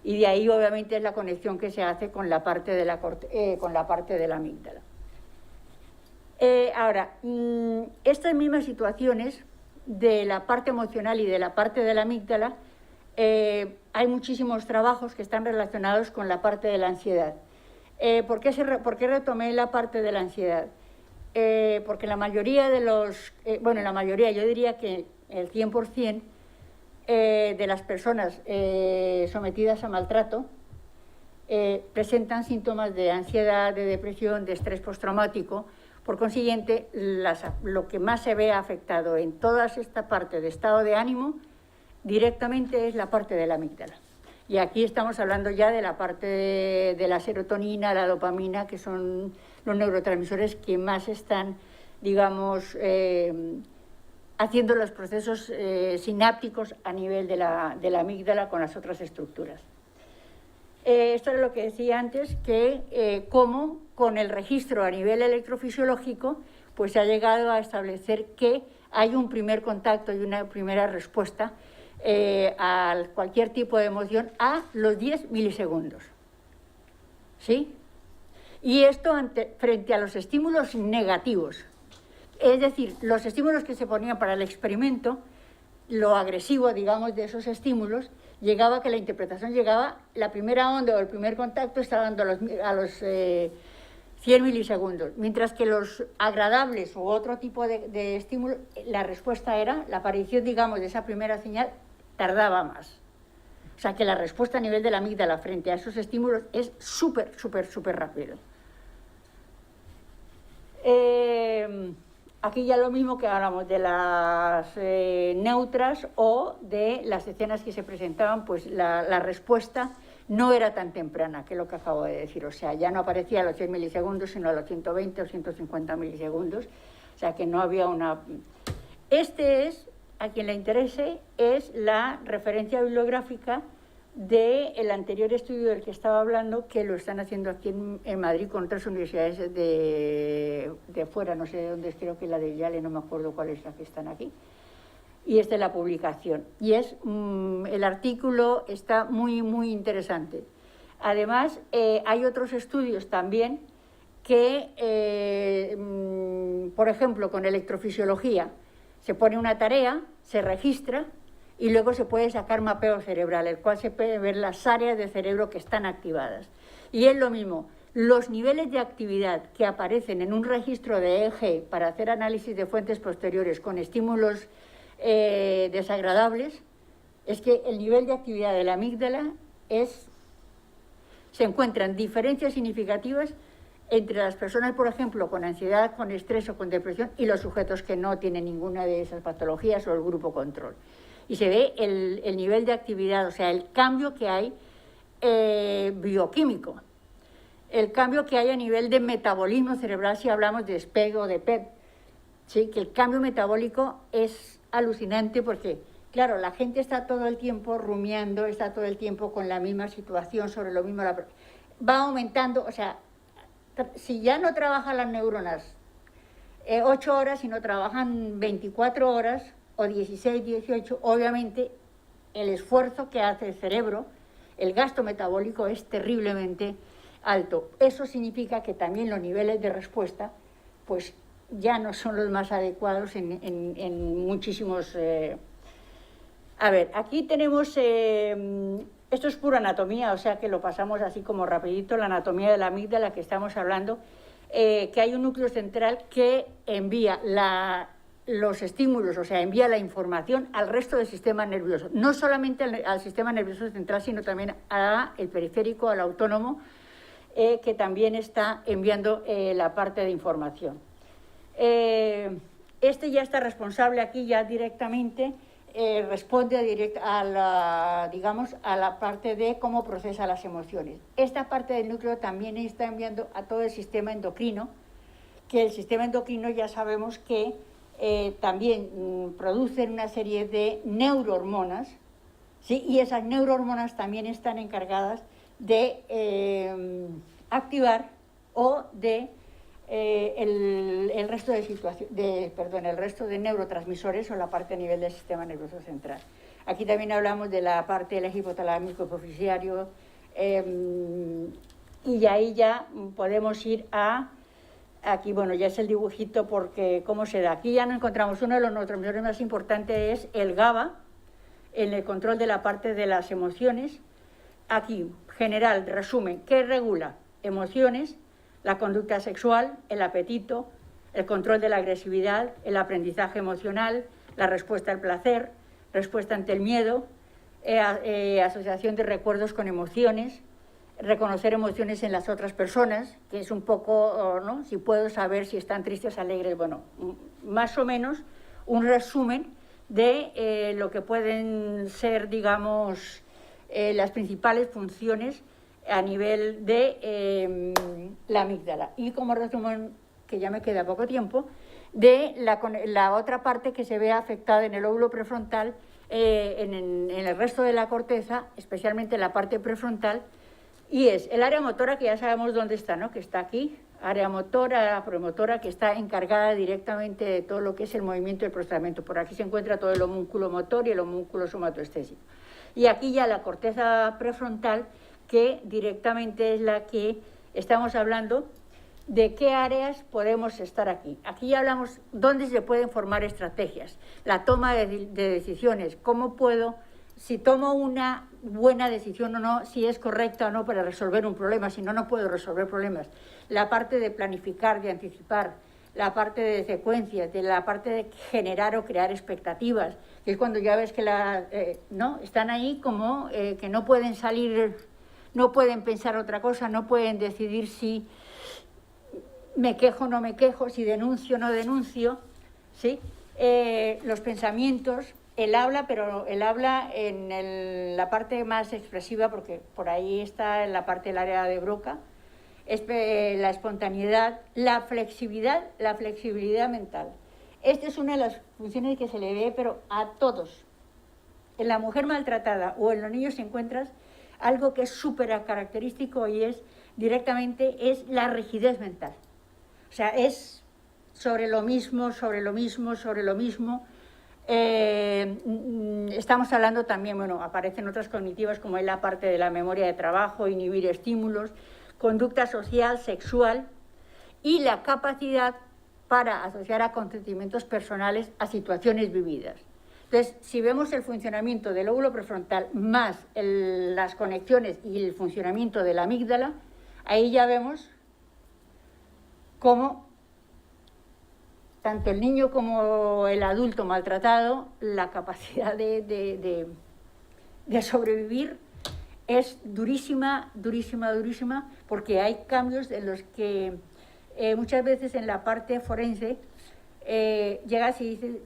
y de ahí obviamente es la conexión que se hace con la parte de la amígdala. Ahora, estas mismas situaciones de la parte emocional y de la parte de la amígdala, hay muchísimos trabajos que están relacionados con la parte de la ansiedad. ¿Por qué retomé la parte de la ansiedad? Porque la mayoría de yo diría que el 100% de las personas sometidas a maltrato presentan síntomas de ansiedad, de depresión, de estrés postraumático. Por consiguiente, lo que más se ve afectado en toda esta parte de estado de ánimo directamente es la parte de la amígdala. Y aquí estamos hablando ya de la parte de la serotonina, la dopamina, que son los neurotransmisores que más están, digamos, haciendo los procesos sinápticos a nivel de la amígdala con las otras estructuras. Esto es lo que decía antes, que cómo con el registro a nivel electrofisiológico pues se ha llegado a establecer que hay un primer contacto y una primera respuesta a cualquier tipo de emoción a los 10 milisegundos. ¿Sí? Y esto frente a los estímulos negativos. Es decir, los estímulos que se ponían para el experimento, lo agresivo, digamos, de esos estímulos, llegaba a que la interpretación llegaba, la primera onda o el primer contacto estaba dando a los 100 milisegundos, mientras que los agradables u otro tipo de estímulo, la respuesta era, la aparición, digamos, de esa primera señal tardaba más. O sea, que la respuesta a nivel de la amígdala frente a esos estímulos es súper, súper, súper rápido. Aquí ya lo mismo que hablamos de las neutras o de las escenas que se presentaban, pues la respuesta no era tan temprana, que es lo que acabo de decir. O sea, ya no aparecía a los 100 milisegundos, sino a los 120 o 150 milisegundos. O sea, que no había una... Este es, a quien le interese, es la referencia bibliográfica del anterior estudio del que estaba hablando, que lo están haciendo aquí en Madrid con otras universidades de fuera, no sé de dónde, creo que la de Yale, no me acuerdo cuál es la que están aquí. Y esta es la publicación. Y es el artículo está muy, muy interesante. Además, hay otros estudios también que, por ejemplo, con electrofisiología, se pone una tarea, se registra y luego se puede sacar mapeo cerebral, el cual se puede ver las áreas del cerebro que están activadas. Y es lo mismo, los niveles de actividad que aparecen en un registro de EEG para hacer análisis de fuentes posteriores con estímulos desagradables, es que el nivel de actividad de la amígdala se encuentran diferencias significativas entre las personas, por ejemplo, con ansiedad, con estrés o con depresión y los sujetos que no tienen ninguna de esas patologías o el grupo control. Y se ve el nivel de actividad, o sea, el cambio que hay bioquímico, el cambio que hay a nivel de metabolismo cerebral, si hablamos de SPEG o de PET, ¿sí? Que el cambio metabólico es alucinante porque, claro, la gente está todo el tiempo rumiando, está todo el tiempo con la misma situación, sobre lo mismo, va aumentando, o sea, si ya no trabajan las neuronas 8 horas, sino trabajan 24 horas, o 16, 18, obviamente el esfuerzo que hace el cerebro, el gasto metabólico es terriblemente alto. Eso significa que también los niveles de respuesta pues ya no son los más adecuados en muchísimos... A ver, aquí tenemos... esto es pura anatomía, o sea que lo pasamos así como rapidito, la anatomía de la amígdala que estamos hablando, que hay un núcleo central que envía los estímulos, o sea, envía la información al resto del sistema nervioso, no solamente al sistema nervioso central, sino también al periférico, al autónomo, que también está enviando la parte de información. Este ya está responsable aquí ya directamente, responde a la parte de cómo procesa las emociones. Esta parte del núcleo también está enviando a todo el sistema endocrino, que el sistema endocrino ya sabemos que también producen una serie de neurohormonas, ¿sí? Y esas neurohormonas también están encargadas de activar o de el resto el resto de neurotransmisores o la parte a nivel del sistema nervioso central. Aquí también hablamos de la parte del hipotalámico hipofisiario y ahí ya podemos ir a... Aquí, bueno, ya es el dibujito porque cómo se da. Aquí ya nos encontramos uno de los neurotransmisores más importantes, es el GABA, en el control de la parte de las emociones. Aquí, general, resumen, ¿qué regula? Emociones, la conducta sexual, el apetito, el control de la agresividad, el aprendizaje emocional, la respuesta al placer, respuesta ante el miedo, asociación de recuerdos con emociones, reconocer emociones en las otras personas, que es un poco, ¿no? Si puedo saber si están tristes o alegres, bueno, más o menos un resumen de lo que pueden ser, digamos, las principales funciones a nivel de la amígdala. Y como resumen, que ya me queda poco tiempo, de la otra parte que se ve afectada en el lóbulo prefrontal, en el resto de la corteza, especialmente en la parte prefrontal, y es el área motora, que ya sabemos dónde está, ¿no? Que está aquí, área motora, premotora, que está encargada directamente de todo lo que es el movimiento del procesamiento. Por aquí se encuentra todo el homúnculo motor y el homúnculo somatoestésico. Y aquí ya la corteza prefrontal, que directamente es la que estamos hablando de qué áreas podemos estar aquí. Aquí ya hablamos dónde se pueden formar estrategias, la toma de decisiones, cómo puedo, si tomo una buena decisión o no, si es correcta o no para resolver un problema, si no, no puedo resolver problemas. La parte de planificar, de anticipar, la parte de secuencias, de la parte de generar o crear expectativas, que es cuando ya ves que ¿no? Están ahí como que no pueden salir, no pueden pensar otra cosa, no pueden decidir si me quejo o no me quejo, si denuncio o no denuncio, ¿sí? Los pensamientos, el habla, pero el habla en la parte más expresiva, porque por ahí está en la parte del área de Broca, la espontaneidad, la flexibilidad mental. Esta es una de las funciones que se le ve, pero a todos. En la mujer maltratada o en los niños encuentras algo que es súper característico y es la rigidez mental. O sea, es sobre lo mismo, sobre lo mismo, sobre lo mismo. Estamos hablando también, bueno, aparecen otras cognitivas como es la parte de la memoria de trabajo, inhibir estímulos, conducta social, sexual y la capacidad para asociar acontecimientos personales a situaciones vividas. Entonces, si vemos el funcionamiento del lóbulo prefrontal más las conexiones y el funcionamiento de la amígdala, ahí ya vemos cómo tanto el niño como el adulto maltratado, la capacidad de sobrevivir es durísima, durísima, durísima, porque hay cambios en los que muchas veces en la parte forense llegas y dices,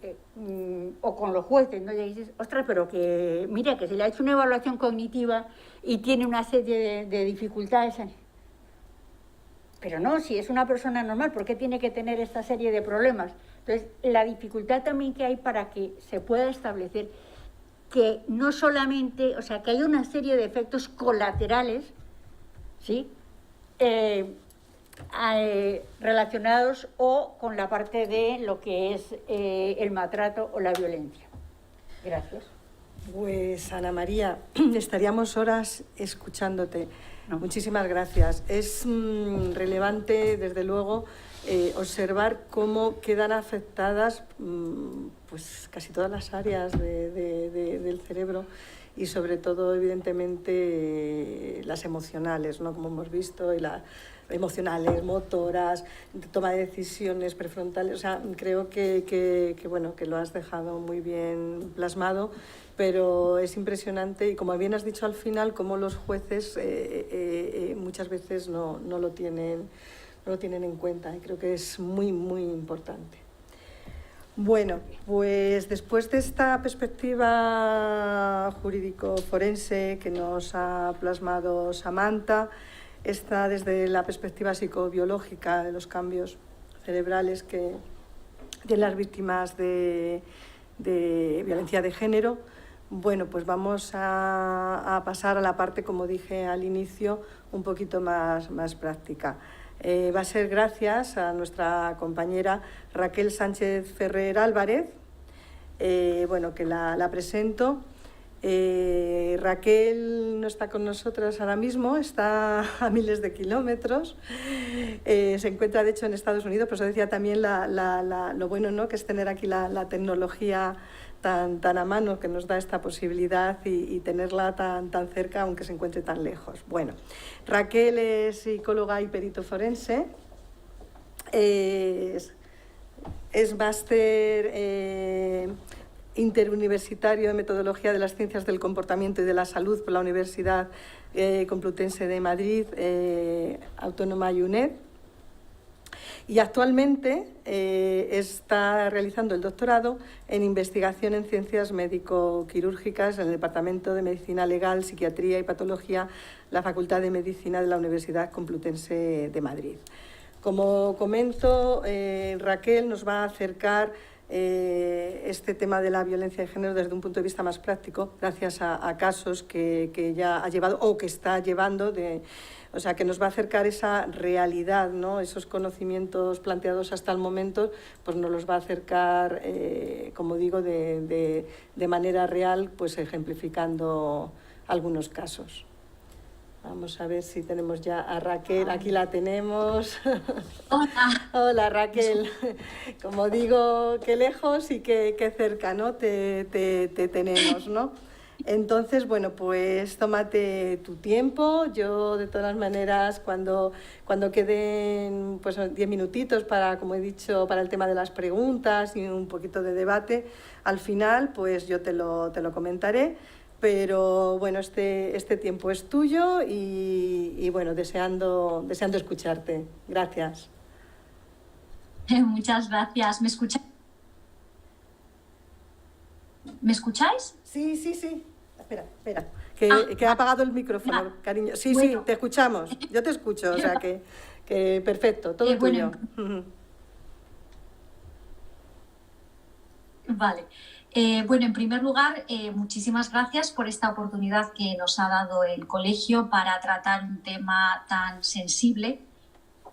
o con los jueces, ¿no? Y dices, ostras, pero que mira, que se le ha hecho una evaluación cognitiva y tiene una serie de dificultades. Pero no, si es una persona normal, ¿por qué tiene que tener esta serie de problemas? Entonces, la dificultad también que hay para que se pueda establecer que no solamente, o sea, que hay una serie de efectos colaterales, ¿sí? Relacionados o con la parte de lo que es el maltrato o la violencia. Gracias. Pues, Ana María, estaríamos horas escuchándote. No. Muchísimas gracias. Es relevante, desde luego, observar cómo quedan afectadas pues casi todas las áreas del cerebro y sobre todo, evidentemente, las emocionales, ¿no? Como hemos visto, y las emocionales, motoras, toma de decisiones prefrontales. O sea, creo que lo has dejado muy bien plasmado, pero es impresionante y, como bien has dicho al final, cómo los jueces muchas veces no lo tienen en cuenta, y creo que es muy, muy importante. Bueno, pues después de esta perspectiva jurídico-forense que nos ha plasmado Samantha, está desde la perspectiva psicobiológica de los cambios cerebrales que tienen las víctimas de violencia de género. Bueno, pues vamos a pasar a la parte, como dije al inicio, un poquito más práctica. Va a ser gracias a nuestra compañera Raquel Sánchez Ferrer Álvarez, que la presento. Raquel no está con nosotros ahora mismo, está a miles de kilómetros, se encuentra de hecho en Estados Unidos, por eso decía también lo bueno, ¿no?, que es tener aquí la tecnología tan a mano, que nos da esta posibilidad y tenerla tan cerca, aunque se encuentre tan lejos. Bueno, Raquel es psicóloga y perito forense, es máster interuniversitario de Metodología de las Ciencias del Comportamiento y de la Salud por la Universidad Complutense de Madrid, Autónoma y UNED. Y actualmente está realizando el doctorado en investigación en ciencias médico-quirúrgicas en el Departamento de Medicina Legal, Psiquiatría y Patología, la Facultad de Medicina de la Universidad Complutense de Madrid. Como comento, Raquel nos va a acercar este tema de la violencia de género desde un punto de vista más práctico, gracias a casos que ya ha llevado o que está llevando, o sea, que nos va a acercar esa realidad, ¿no? Esos conocimientos planteados hasta el momento, pues nos los va a acercar, como digo, de manera real, pues ejemplificando algunos casos. Vamos a ver si tenemos ya a Raquel. Aquí la tenemos. Hola. Hola, Raquel. Como digo, qué lejos y qué cerca, ¿no? te tenemos, ¿no? Entonces, bueno, pues tómate tu tiempo. Yo, de todas maneras, cuando queden pues 10 minutitos para, como he dicho, para el tema de las preguntas y un poquito de debate, al final, pues yo te lo comentaré. Pero bueno, este tiempo es tuyo y bueno, deseando escucharte. Gracias. Muchas gracias. ¿Me escucháis? ¿Me escucháis? Sí. Espera. Que ha apagado el micrófono, cariño. Sí, bueno. sí, te escuchamos. Yo te escucho, o sea que perfecto, todo tuyo. Vale. Bueno, en primer lugar, muchísimas gracias por esta oportunidad que nos ha dado el colegio para tratar un tema tan sensible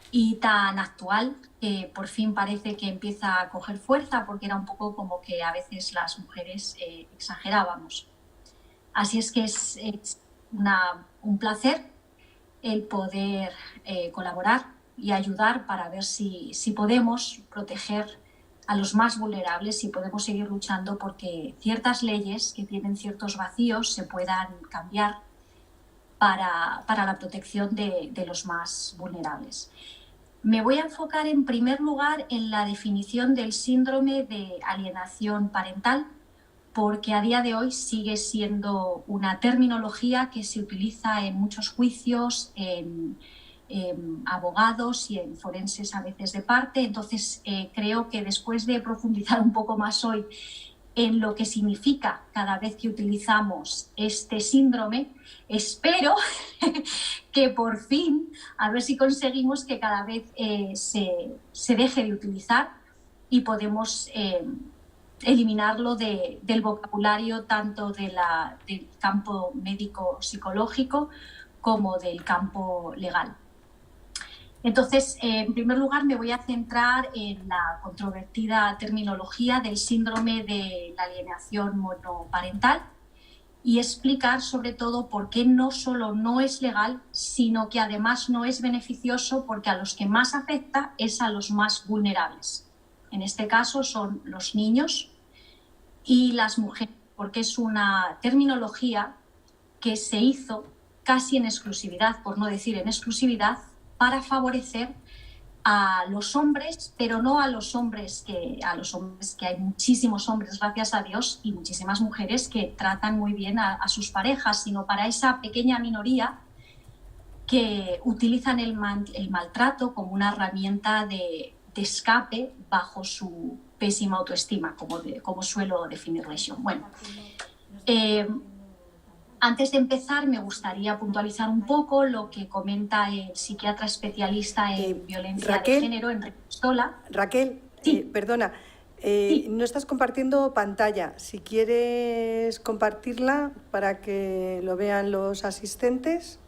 y tan actual, que por fin parece que empieza a coger fuerza, porque era un poco como que a veces las mujeres exagerábamos. Así es que es un placer el poder colaborar y ayudar para ver si podemos proteger a los más vulnerables y podemos seguir luchando porque ciertas leyes que tienen ciertos vacíos se puedan cambiar para la protección de los más vulnerables. Me voy a enfocar en primer lugar en la definición del síndrome de alienación parental, porque a día de hoy sigue siendo una terminología que se utiliza en muchos juicios, en abogados y en forenses a veces de parte. Entonces creo que después de profundizar un poco más hoy en lo que significa cada vez que utilizamos este síndrome, espero que por fin, a ver si conseguimos que cada vez se deje de utilizar y podemos eliminarlo del vocabulario tanto del campo médico-psicológico como del campo legal. Entonces, en primer lugar, me voy a centrar en la controvertida terminología del síndrome de la alienación monoparental y explicar sobre todo por qué no solo no es legal, sino que además no es beneficioso, porque a los que más afecta es a los más vulnerables. En este caso son los niños y las mujeres, porque es una terminología que se hizo casi en exclusividad, por no decir en exclusividad, para favorecer a los hombres, pero no a los hombres que hay muchísimos hombres, gracias a Dios, y muchísimas mujeres que tratan muy bien a sus parejas, sino para esa pequeña minoría que utilizan el maltrato como una herramienta de escape bajo su pésima autoestima, como suelo definirlo yo. Bueno, antes de empezar, me gustaría puntualizar un poco lo que comenta el psiquiatra especialista en violencia de género, Enrique Estola. Raquel, sí. Perdona, sí. No estás compartiendo pantalla. Si quieres compartirla para que lo vean los asistentes.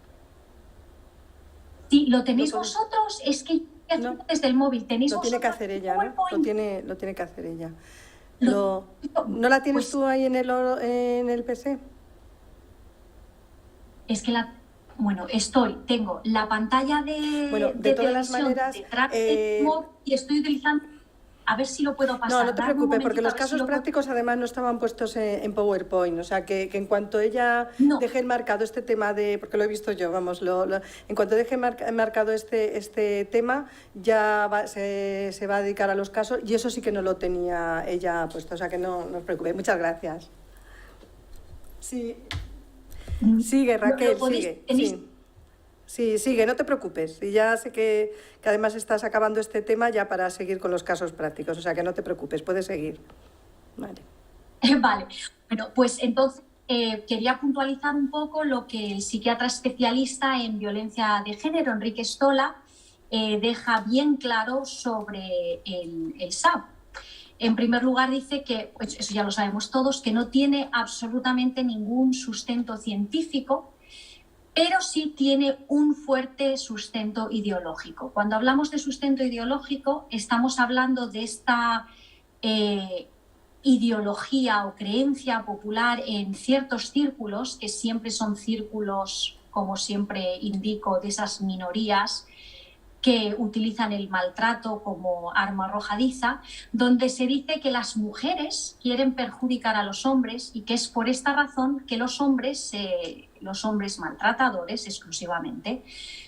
Sí, ¿lo tenéis vosotros? Es que no, desde el móvil tenéis lo vosotros. Tiene que hacer ella, ¿no? Lo tiene que hacer ella. ¿No la tienes tú ahí en el PC? Es que tengo la pantalla de todas las maneras, y estoy utilizando, a ver si lo puedo pasar. No te preocupes, porque los casos prácticos además no estaban puestos en PowerPoint, o sea que en cuanto ella deje enmarcado este tema porque lo he visto yo, vamos, en cuanto deje enmarcado este tema, ya se va a dedicar a los casos, y eso sí que no lo tenía ella puesto, o sea que no os preocupéis. Muchas gracias. Sí. Sigue, Raquel, sigue. Sí, sigue, no te preocupes. Y ya sé que además estás acabando este tema ya para seguir con los casos prácticos, o sea que no te preocupes, puedes seguir. Vale. Vale, bueno, pues entonces quería puntualizar un poco lo que el psiquiatra especialista en violencia de género, Enrique Estola, deja bien claro sobre el SAP. En primer lugar, dice que, pues eso ya lo sabemos todos, que no tiene absolutamente ningún sustento científico, pero sí tiene un fuerte sustento ideológico. Cuando hablamos de sustento ideológico, estamos hablando de esta ideología o creencia popular en ciertos círculos, que siempre son círculos como siempre indico, de esas minorías que utilizan el maltrato como arma arrojadiza, donde se dice que las mujeres quieren perjudicar a los hombres y que es por esta razón que los hombres maltratadores exclusivamente,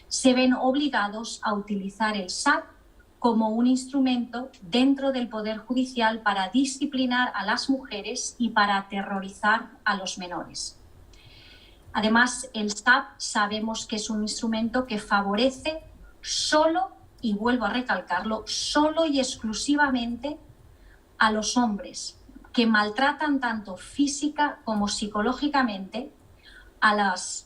se ven obligados a utilizar el SAP como un instrumento dentro del Poder Judicial para disciplinar a las mujeres y para aterrorizar a los menores. Además, el SAP sabemos que es un instrumento que favorece solo, y vuelvo a recalcarlo, solo y exclusivamente a los hombres que maltratan tanto física como psicológicamente a los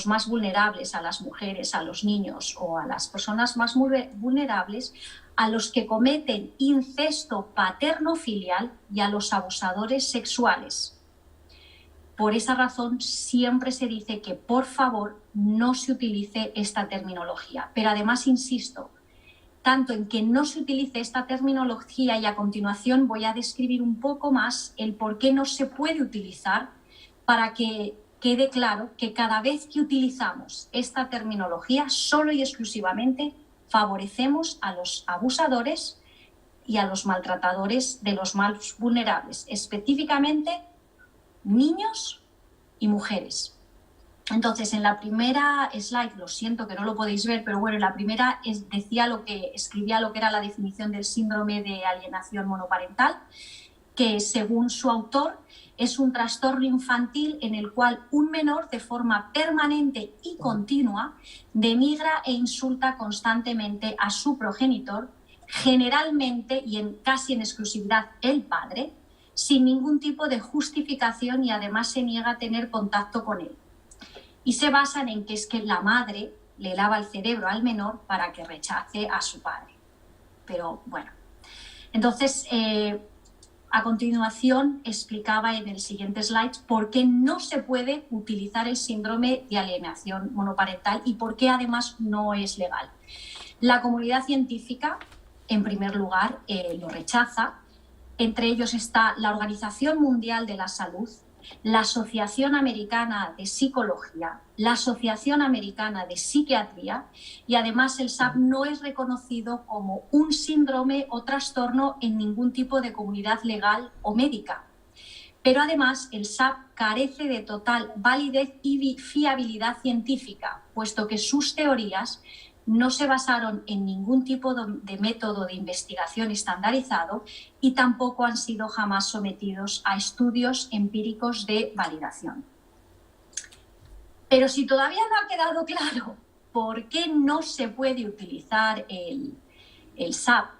más vulnerables, a las mujeres, a los niños o a las personas más vulnerables, a los que cometen incesto paterno-filial y a los abusadores sexuales. Por esa razón siempre se dice que por favor no se utilice esta terminología. Pero además insisto tanto en que no se utilice esta terminología y a continuación voy a describir un poco más el por qué no se puede utilizar para que quede claro que cada vez que utilizamos esta terminología solo y exclusivamente favorecemos a los abusadores y a los maltratadores de los más vulnerables, específicamente niños y mujeres. Entonces, en la primera slide, lo siento que no lo podéis ver, pero bueno, en la primera escribía lo que era la definición del síndrome de alienación monoparental, que según su autor es un trastorno infantil en el cual un menor de forma permanente y continua denigra e insulta constantemente a su progenitor, generalmente y casi en exclusividad el padre, sin ningún tipo de justificación y además se niega a tener contacto con él. Y se basan en que es que la madre le lava el cerebro al menor para que rechace a su padre. Pero bueno, entonces a continuación explicaba en el siguiente slide por qué no se puede utilizar el síndrome de alienación monoparental y por qué además no es legal. La comunidad científica, en primer lugar, lo rechaza. Entre ellos está la Organización Mundial de la Salud, la Asociación Americana de Psicología, la Asociación Americana de Psiquiatría y además el SAP no es reconocido como un síndrome o trastorno en ningún tipo de comunidad legal o médica. Pero además el SAP carece de total validez y fiabilidad científica, puesto que sus teorías no se basaron en ningún tipo de método de investigación estandarizado y tampoco han sido jamás sometidos a estudios empíricos de validación. Pero si todavía no ha quedado claro por qué no se puede utilizar el SAP,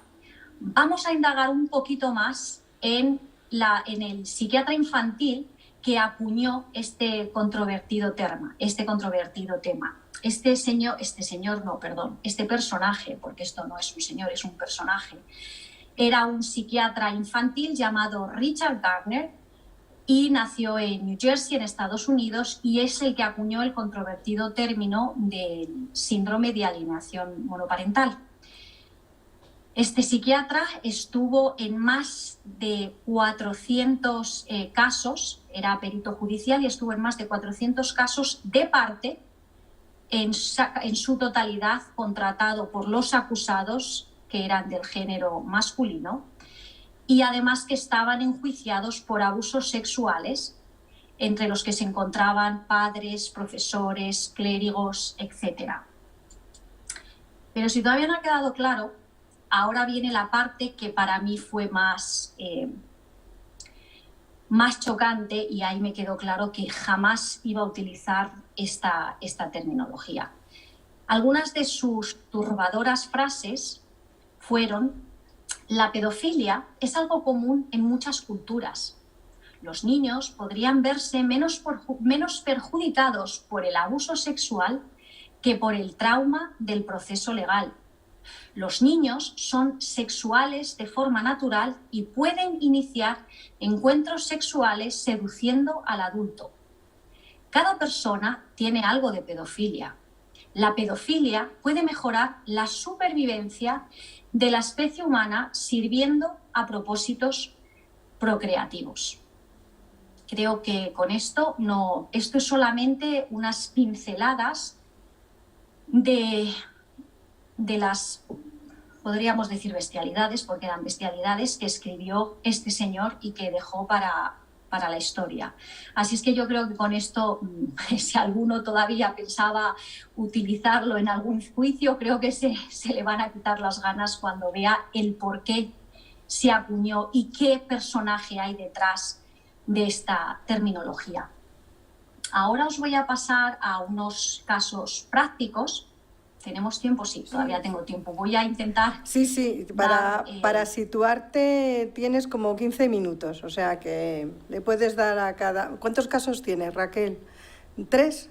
vamos a indagar un poquito más en el psiquiatra infantil que acuñó este controvertido tema. Este personaje, porque esto no es un señor, es un personaje, era un psiquiatra infantil llamado Richard Gardner y nació en New Jersey, en Estados Unidos, y es el que acuñó el controvertido término del síndrome de alienación monoparental. Este psiquiatra estuvo en más de 400 casos, era perito judicial y estuvo en más de 400 casos de parte, en su totalidad contratado por los acusados, que eran del género masculino, y además que estaban enjuiciados por abusos sexuales, entre los que se encontraban padres, profesores, clérigos, etc. Pero si todavía no ha quedado claro, ahora viene la parte que para mí fue más chocante y ahí me quedó claro que jamás iba a utilizar esta terminología. Algunas de sus turbadoras frases fueron: la pedofilia es algo común en muchas culturas. Los niños podrían verse menos perjudicados por el abuso sexual que por el trauma del proceso legal. Los niños son sexuales de forma natural y pueden iniciar encuentros sexuales seduciendo al adulto. Cada persona tiene algo de pedofilia. La pedofilia puede mejorar la supervivencia de la especie humana sirviendo a propósitos procreativos. creo que con esto esto es solamente unas pinceladas de las, podríamos decir, bestialidades, porque eran bestialidades que escribió este señor y que dejó para la historia. Así es que yo creo que con esto, si alguno todavía pensaba utilizarlo en algún juicio, creo que se le van a quitar las ganas cuando vea el por qué se acuñó y qué personaje hay detrás de esta terminología. Ahora os voy a pasar a unos casos prácticos. ¿Tenemos tiempo? Sí, todavía tengo tiempo. Voy a intentar... Sí, para situarte tienes como 15 minutos, o sea que le puedes dar a cada... ¿Cuántos casos tienes, Raquel? ¿3?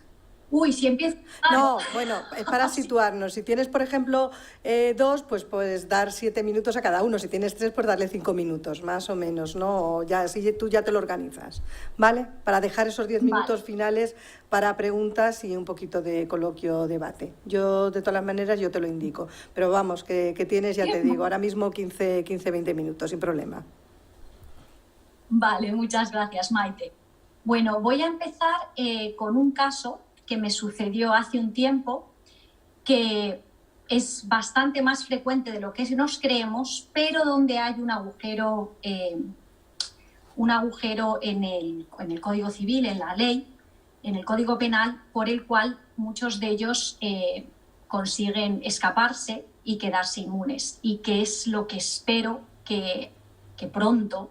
Uy, si empiezo... No, bueno, es para situarnos. Si tienes, por ejemplo, 2, pues puedes dar 7 minutos a cada uno. Si tienes 3, pues darle 5 minutos, más o menos, ¿no? O ya, así tú ya te lo organizas, ¿vale? Para dejar esos 10 minutos finales para preguntas y un poquito de coloquio, debate. Yo, de todas las maneras, yo te lo indico. Pero vamos, que tienes, ya te digo, ahora mismo 15, 20 minutos, sin problema. Vale, muchas gracias, Maite. Bueno, voy a empezar con un caso que me sucedió hace un tiempo, que es bastante más frecuente de lo que nos creemos, pero donde hay un agujero en el Código Civil, en la ley, en el Código Penal, por el cual muchos de ellos consiguen escaparse y quedarse inmunes, y que es lo que espero que pronto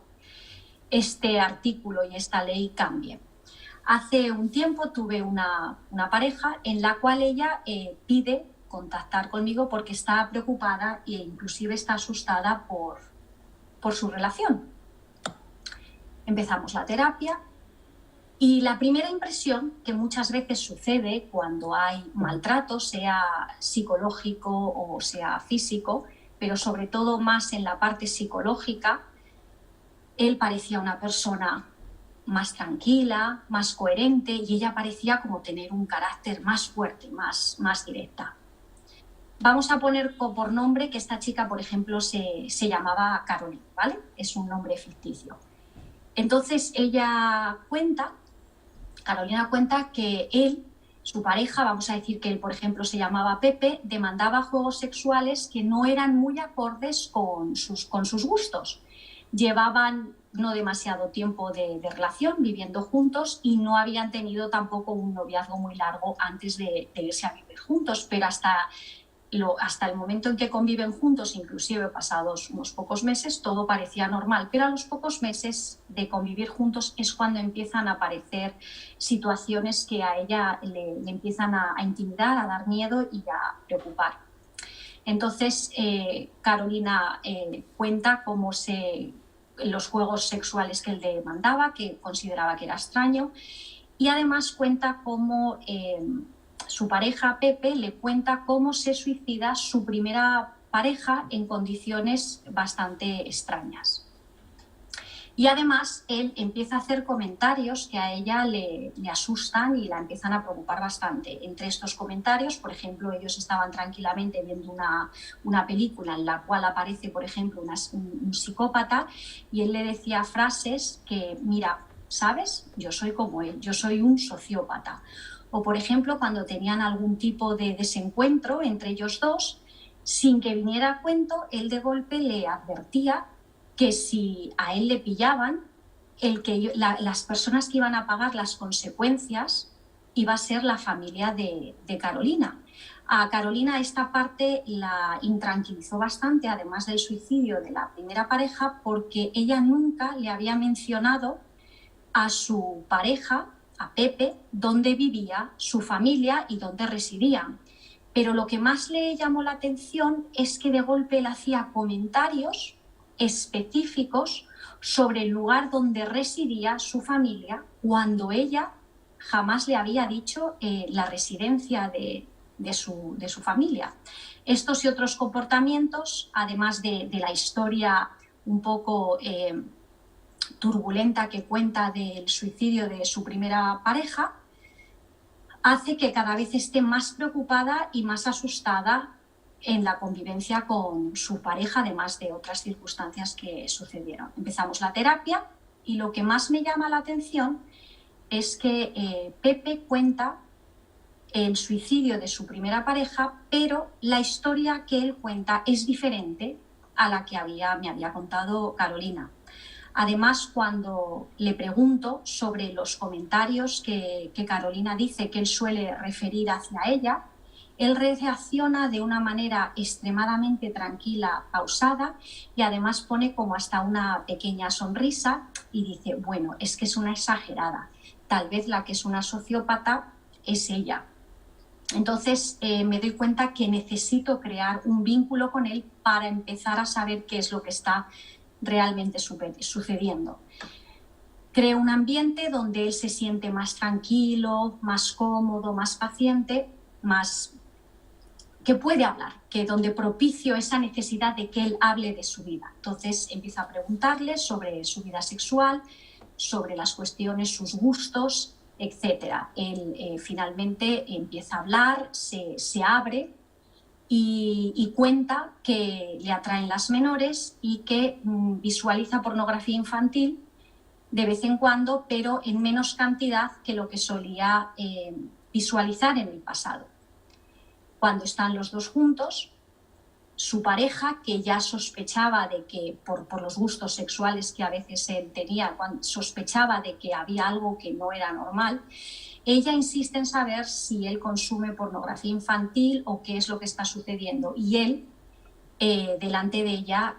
este artículo y esta ley cambie. Hace un tiempo tuve una pareja en la cual ella pide contactar conmigo porque está preocupada e inclusive está asustada por su relación. Empezamos la terapia y la primera impresión, que muchas veces sucede cuando hay maltrato, sea psicológico o sea físico, pero sobre todo más en la parte psicológica, él parecía una persona más tranquila, más coherente, y ella parecía como tener un carácter más fuerte, más directa. Vamos a poner por nombre que esta chica, por ejemplo, se llamaba Carolina, ¿vale? Es un nombre ficticio. Entonces Carolina cuenta que él, su pareja, vamos a decir que él, por ejemplo, se llamaba Pepe, demandaba juegos sexuales que no eran muy acordes con sus gustos. Llevaban no demasiado tiempo de relación, viviendo juntos, y no habían tenido tampoco un noviazgo muy largo antes de irse a vivir juntos, pero hasta el momento en que conviven juntos, inclusive pasados unos pocos meses, todo parecía normal, pero a los pocos meses de convivir juntos es cuando empiezan a aparecer situaciones que a ella le empiezan a intimidar, a dar miedo y a preocupar. Entonces, Carolina cuenta cómo los juegos sexuales que él demandaba, que consideraba que era extraño, y además cuenta cómo su pareja, Pepe, le cuenta cómo se suicida su primera pareja en condiciones bastante extrañas. Y además él empieza a hacer comentarios que a ella le asustan y la empiezan a preocupar bastante. Entre estos comentarios, por ejemplo, ellos estaban tranquilamente viendo una película en la cual aparece, por ejemplo, un psicópata, y él le decía frases que, mira, ¿sabes? Yo soy como él, yo soy un sociópata. O, por ejemplo, cuando tenían algún tipo de desencuentro entre ellos dos, sin que viniera a cuento, él de golpe le advertía que si a él le pillaban, las personas que iban a pagar las consecuencias iba a ser la familia de Carolina. A Carolina esta parte la intranquilizó bastante, además del suicidio de la primera pareja, porque ella nunca le había mencionado a su pareja, a Pepe, dónde vivía su familia y dónde residían. Pero lo que más le llamó la atención es que de golpe él hacía comentarios específicos sobre el lugar donde residía su familia, cuando ella jamás le había dicho la residencia de su familia. Estos y otros comportamientos, además de la historia un poco turbulenta que cuenta del suicidio de su primera pareja, hace que cada vez esté más preocupada y más asustada en la convivencia con su pareja, además de otras circunstancias que sucedieron. Empezamos la terapia Y lo que más me llama la atención es que Pepe cuenta el suicidio de su primera pareja, pero la historia que él cuenta es diferente a la que me había contado Carolina. Además, cuando le pregunto sobre los comentarios que Carolina dice que él suele referir hacia ella, él reacciona de una manera extremadamente tranquila, pausada, y además pone como hasta una pequeña sonrisa y dice, bueno, es que es una exagerada, tal vez la que es una sociópata es ella. Entonces me doy cuenta que necesito crear un vínculo con él para empezar a saber qué es lo que está realmente sucediendo. Creo un ambiente donde él se siente más tranquilo, más cómodo, más paciente, más que puede hablar, que donde propicio esa necesidad de que él hable de su vida. Entonces empiezo a preguntarle sobre su vida sexual, sobre las cuestiones, sus gustos, etc. Él finalmente empieza a hablar, se abre y cuenta que le atraen las menores y que visualiza pornografía infantil de vez en cuando, pero en menos cantidad que lo que solía visualizar en el pasado. Cuando están los dos juntos, su pareja, que ya sospechaba de que, por los gustos sexuales que a veces él tenía, sospechaba de que había algo que no era normal, ella insiste en saber si él consume pornografía infantil o qué es lo que está sucediendo. Y él, delante de ella,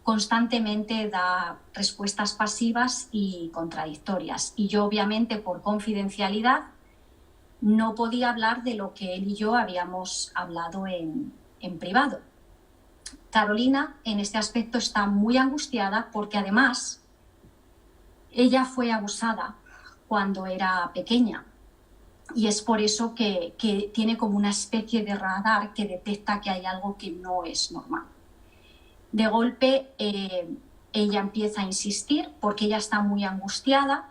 constantemente da respuestas pasivas y contradictorias. Y yo, obviamente, por confidencialidad, no podía hablar de lo que él y yo habíamos hablado en privado. Carolina, en este aspecto, está muy angustiada porque, además, ella fue abusada cuando era pequeña y es por eso que tiene como una especie de radar que detecta que hay algo que no es normal. De golpe, ella empieza a insistir porque ella está muy angustiada.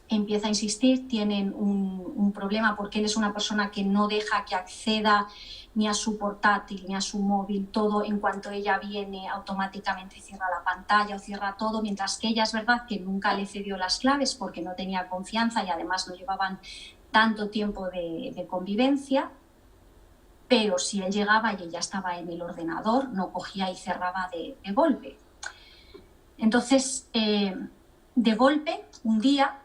Empieza a insistir, tienen un problema porque él es una persona que no deja que acceda ni a su portátil ni a su móvil, todo en cuanto ella viene automáticamente cierra la pantalla o cierra todo, mientras que ella es verdad que nunca le cedió las claves porque no tenía confianza y además no llevaban tanto tiempo de convivencia, pero si él llegaba y ella estaba en el ordenador, no cogía y cerraba de golpe. Entonces, de golpe, un día,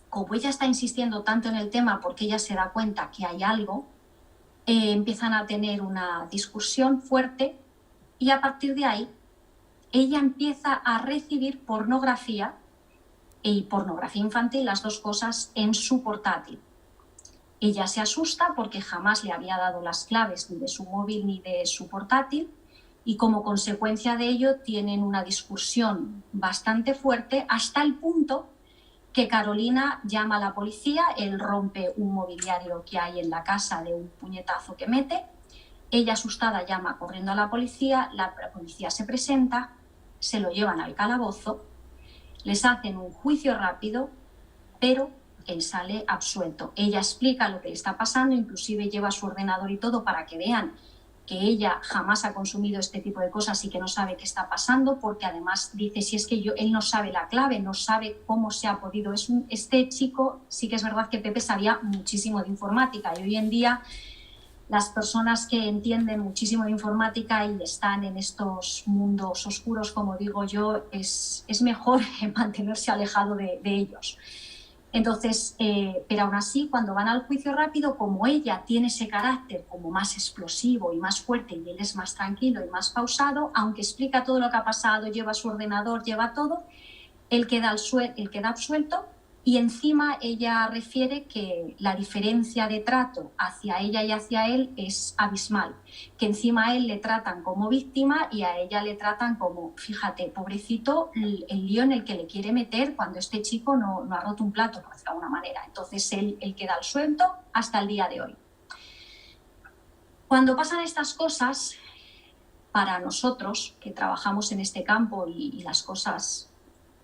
como ella está insistiendo tanto en el tema porque ella se da cuenta que hay algo, empiezan a tener una discusión fuerte y a partir de ahí ella empieza a recibir pornografía y pornografía infantil, las dos cosas, en su portátil. Ella se asusta porque jamás le había dado las claves ni de su móvil ni de su portátil y como consecuencia de ello tienen una discusión bastante fuerte hasta el punto que Carolina llama a la policía, él rompe un mobiliario que hay en la casa de un puñetazo que mete, ella asustada llama corriendo a la policía se presenta, se lo llevan al calabozo, les hacen un juicio rápido, pero él sale absuelto. Ella explica lo que le está pasando, inclusive lleva su ordenador y todo para que vean que ella jamás ha consumido este tipo de cosas y que no sabe qué está pasando, porque además dice, si es que él no sabe la clave, no sabe cómo se ha podido. Este chico, sí que es verdad que Pepe sabía muchísimo de informática y hoy en día las personas que entienden muchísimo de informática y están en estos mundos oscuros, como digo yo, es mejor mantenerse alejado de ellos. Entonces, pero aún así, cuando van al juicio rápido, como ella tiene ese carácter como más explosivo y más fuerte y él es más tranquilo y más pausado, aunque explica todo lo que ha pasado, lleva su ordenador, lleva todo, él queda absuelto y encima ella refiere que la diferencia de trato hacia ella y hacia él es abismal, que encima a él le tratan como víctima y a ella le tratan como, fíjate, pobrecito, el lío en el que le quiere meter cuando este chico no ha roto un plato, por decirlo de alguna manera. Entonces él queda absuelto hasta el día de hoy. Cuando pasan estas cosas, para nosotros que trabajamos en este campo y las cosas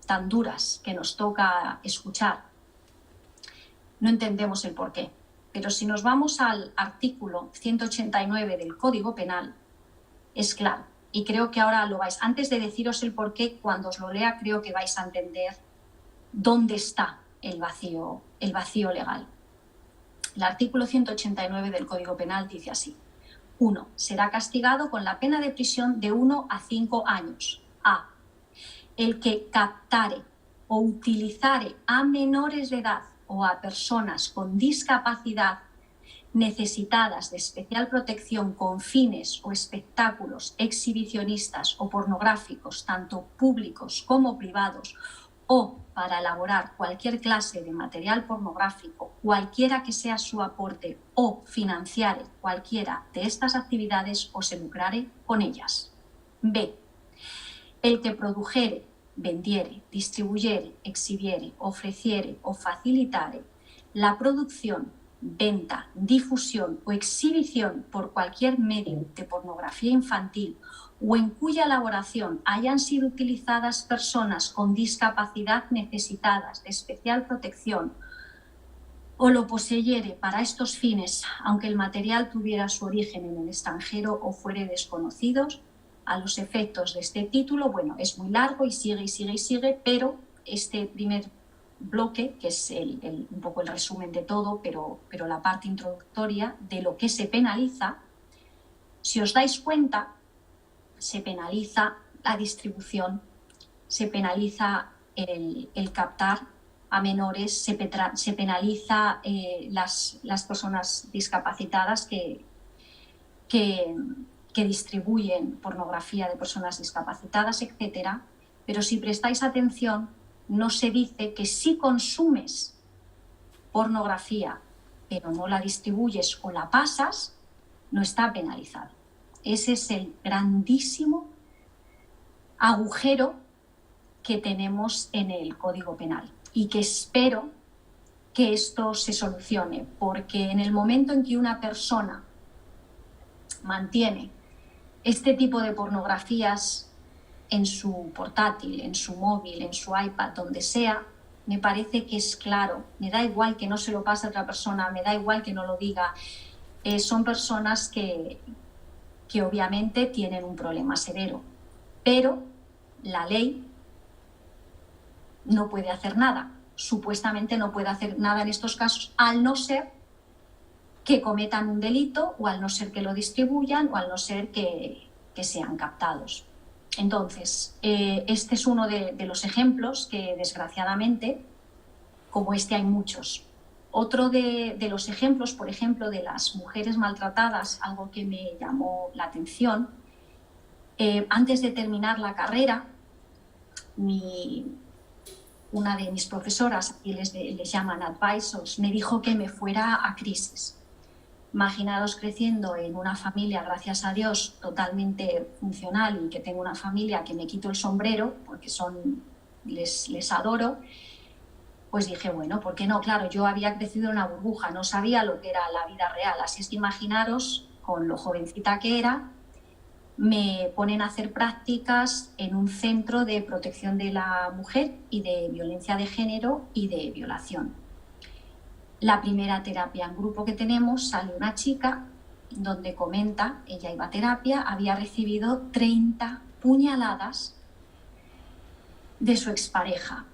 tan duras que nos toca escuchar, no entendemos el porqué. Pero si nos vamos al artículo 189 del Código Penal, es claro. y creo que ahora lo vais, antes de deciros el porqué, cuando os lo lea creo que vais a entender dónde está el vacío legal. El artículo 189 del Código Penal dice así: 1. Será castigado con la pena de prisión de 1 a 5 años. A. El que captare o utilizare a menores de edad o a personas con discapacidad necesitadas de especial protección con fines o espectáculos exhibicionistas o pornográficos, tanto públicos como privados, o para elaborar cualquier clase de material pornográfico, cualquiera que sea su aporte, o financiare cualquiera de estas actividades o se lucrare con ellas. B. El que produjere, vendiere, distribuyere, exhibiere, ofreciere o facilitare la producción, venta, difusión o exhibición por cualquier medio de pornografía infantil o en cuya elaboración hayan sido utilizadas personas con discapacidad necesitadas de especial protección o lo poseyere para estos fines, aunque el material tuviera su origen en el extranjero o fuere desconocido, a los efectos de este título, bueno, es muy largo y sigue, pero este primer bloque, que es un poco el resumen de todo, pero la parte introductoria de lo que se penaliza, si os dais cuenta, se penaliza la distribución, se penaliza el captar a menores, se penaliza las personas discapacitadas que distribuyen pornografía de personas discapacitadas, etc. Pero si prestáis atención, no se dice que si consumes pornografía pero no la distribuyes o la pasas, no está penalizado. Ese es el grandísimo agujero que tenemos en el Código Penal y que espero que esto se solucione, porque en el momento en que una persona mantiene este tipo de pornografías en su portátil, en su móvil, en su iPad, donde sea, me parece que es claro. Me da igual que no se lo pase a otra persona, me da igual que no lo diga. Son personas que obviamente tienen un problema severo, pero la ley no puede hacer nada. Supuestamente no puede hacer nada en estos casos, al no ser que cometan un delito o al no ser que lo distribuyan o al no ser que sean captados. Entonces, este es uno de los ejemplos que, desgraciadamente, como este hay muchos. Otro de los ejemplos, por ejemplo, de las mujeres maltratadas, algo que me llamó la atención, antes de terminar la carrera, una de mis profesoras, aquí les llaman advisors, me dijo que me fuera a Crisis. Imaginaros creciendo en una familia, gracias a Dios, totalmente funcional y que tengo una familia que me quito el sombrero porque les adoro, pues dije, bueno, ¿por qué no? Claro, yo había crecido en una burbuja, no sabía lo que era la vida real, así es que imaginaros, con lo jovencita que era, me ponen a hacer prácticas en un centro de protección de la mujer y de violencia de género y de violación. La primera terapia en grupo que tenemos, sale una chica donde comenta, ella iba a terapia, había recibido 30 puñaladas de su expareja.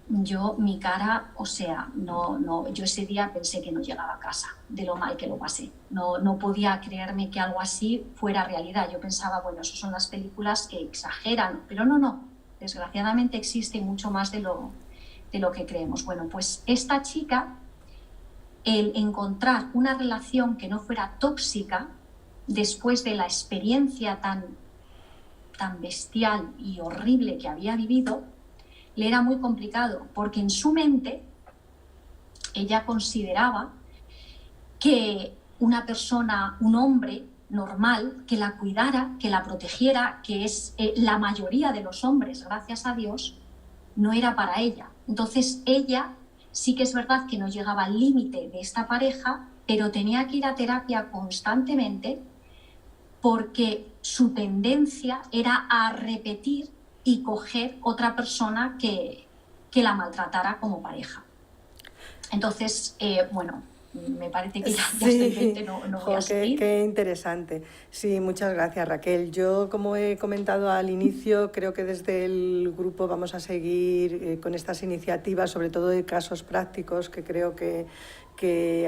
Yo, mi cara, o sea, yo ese día pensé que no llegaba a casa, de lo mal que lo pasé. No podía creerme que algo así fuera realidad. Yo pensaba, bueno, eso son las películas que exageran, pero no. Desgraciadamente existe mucho más de lo que creemos. Bueno, pues esta chica, el encontrar una relación que no fuera tóxica después de la experiencia tan bestial y horrible que había vivido, le era muy complicado, porque en su mente ella consideraba que una persona, un hombre normal, que la cuidara, que la protegiera, que es la mayoría de los hombres, gracias a Dios, no era para ella. Entonces ella sí que es verdad que no llegaba al límite de esta pareja, pero tenía que ir a terapia constantemente porque su tendencia era a repetir y coger otra persona que la maltratara como pareja. Entonces, bueno, me parece que ya estoy no voy a seguir. Qué interesante. Sí, muchas gracias, Raquel. Yo, como he comentado al inicio, creo que desde el grupo vamos a seguir con estas iniciativas, sobre todo de casos prácticos, que creo que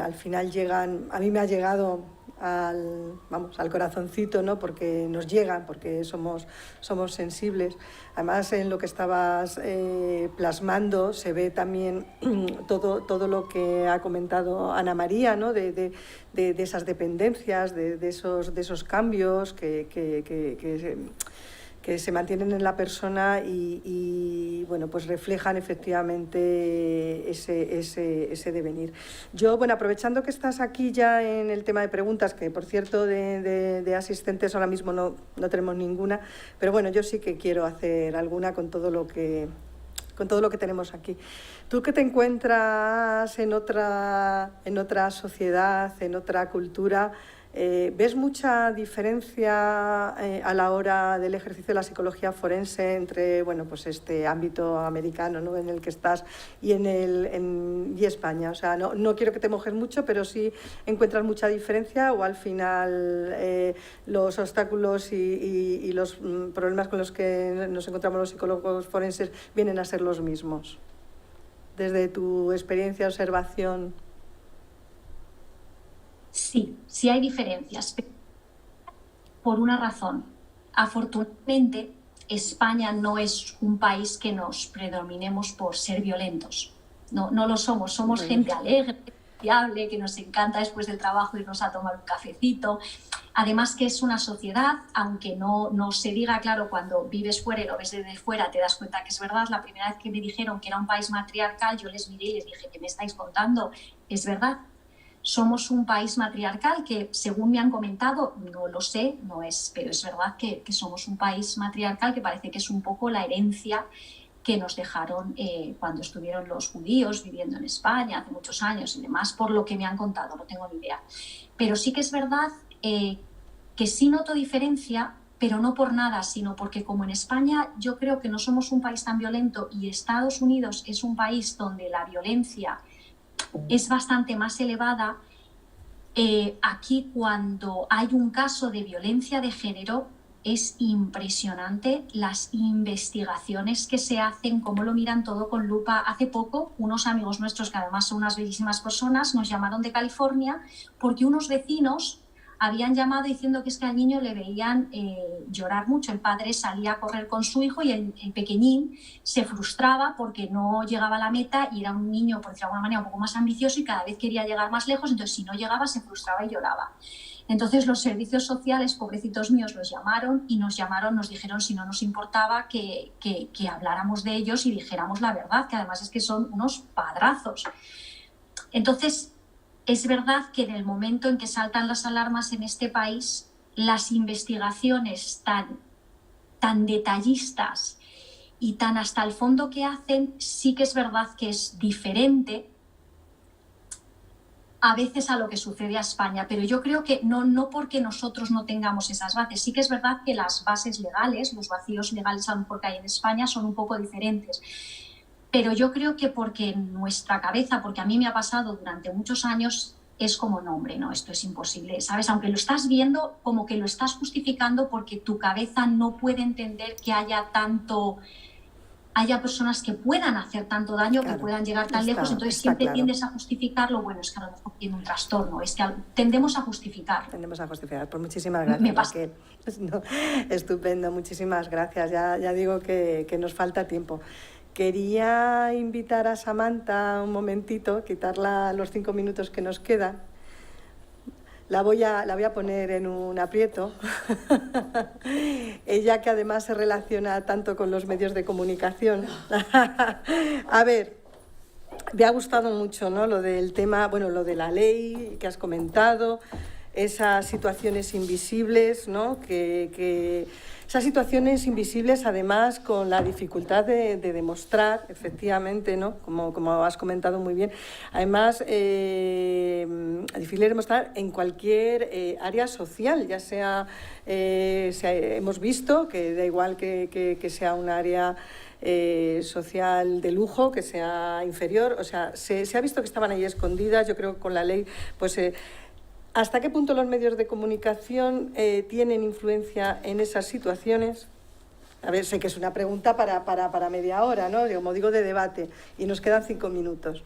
al final llegan, a mí me ha llegado al corazoncito, ¿no? Porque nos llegan, porque somos sensibles. Además, en lo que estabas plasmando se ve también todo lo que ha comentado Ana María, ¿no? de esas dependencias, de esos cambios que se mantienen en la persona y bueno, pues reflejan efectivamente ese devenir. Yo, bueno, aprovechando que estás aquí ya en el tema de preguntas, que por cierto de asistentes ahora mismo no tenemos ninguna, pero bueno, yo sí que quiero hacer alguna con todo lo que tenemos aquí. Tú que te encuentras en otra sociedad, en otra cultura, ¿ves mucha diferencia a la hora del ejercicio de la psicología forense entre, bueno, pues este ámbito americano, ¿no? en el que estás y y España? O sea, no quiero que te mojes mucho, pero sí encuentras mucha diferencia, o al final los obstáculos y los problemas con los que nos encontramos los psicólogos forenses vienen a ser los mismos. Desde tu experiencia, observación. Sí hay diferencias, por una razón. Afortunadamente, España no es un país que nos predominemos por ser violentos. No lo somos gente alegre, fiable, que nos encanta después del trabajo irnos a tomar un cafecito. Además que es una sociedad, aunque no se diga, claro, cuando vives fuera y lo ves desde fuera te das cuenta que es verdad. La primera vez que me dijeron que era un país matriarcal, yo les miré y les dije, ¿qué me estáis contando? Es verdad. Somos un país matriarcal que, según me han comentado, no lo sé, pero es verdad que somos un país matriarcal, que parece que es un poco la herencia que nos dejaron cuando estuvieron los judíos viviendo en España hace muchos años y demás, por lo que me han contado, no tengo ni idea. Pero sí que es verdad que sí noto diferencia, pero no por nada, sino porque como en España yo creo que no somos un país tan violento y Estados Unidos es un país donde la violencia es bastante más elevada, aquí cuando hay un caso de violencia de género es impresionante las investigaciones que se hacen, cómo lo miran todo con lupa. Hace poco unos amigos nuestros, que además son unas bellísimas personas, nos llamaron de California porque unos vecinos habían llamado diciendo que es que al niño le veían llorar mucho. El padre salía a correr con su hijo y el pequeñín se frustraba porque no llegaba a la meta y era un niño, por decirlo de alguna manera, un poco más ambicioso y cada vez quería llegar más lejos, entonces si no llegaba se frustraba y lloraba. Entonces los servicios sociales, pobrecitos míos, nos nos dijeron si no nos importaba que habláramos de ellos y dijéramos la verdad, que además es que son unos padrazos. Entonces, es verdad que en el momento en que saltan las alarmas en este país, las investigaciones tan detallistas y tan hasta el fondo que hacen, sí que es verdad que es diferente a veces a lo que sucede a España, pero yo creo que no porque nosotros no tengamos esas bases. Sí que es verdad que las bases legales, los vacíos legales a lo mejor que hay en España son un poco diferentes. Pero yo creo que porque en nuestra cabeza, porque a mí me ha pasado durante muchos años, es como, no, hombre, no, esto es imposible, ¿sabes? Aunque lo estás viendo, como que lo estás justificando porque tu cabeza no puede entender que haya personas que puedan hacer tanto daño, claro, que puedan llegar tan lejos, entonces siempre claro. Tiendes a justificarlo. Bueno, es que a lo mejor tiene un trastorno, es que tendemos a justificar. Pues muchísimas gracias. No, estupendo, muchísimas gracias. Ya digo que nos falta tiempo. Quería invitar a Samantha un momentito, quitarla los 5 minutos que nos quedan. La voy a poner en un aprieto. Ella, que además se relaciona tanto con los medios de comunicación. A ver, me ha gustado mucho, ¿no? Lo del tema, bueno, lo de la ley que has comentado, esas situaciones invisibles, ¿no? Esas situaciones invisibles, además, con la dificultad de demostrar, efectivamente, ¿no? Como has comentado muy bien. Además, difícil de demostrar en cualquier área social, ya sea, hemos visto que da igual que sea un área social de lujo que sea inferior. O sea, se ha visto que estaban ahí escondidas. Yo creo que con la ley, pues... ¿hasta qué punto los medios de comunicación tienen influencia en esas situaciones? A ver, sé que es una pregunta para media hora, ¿no? Como digo, de debate, y nos quedan 5 minutos.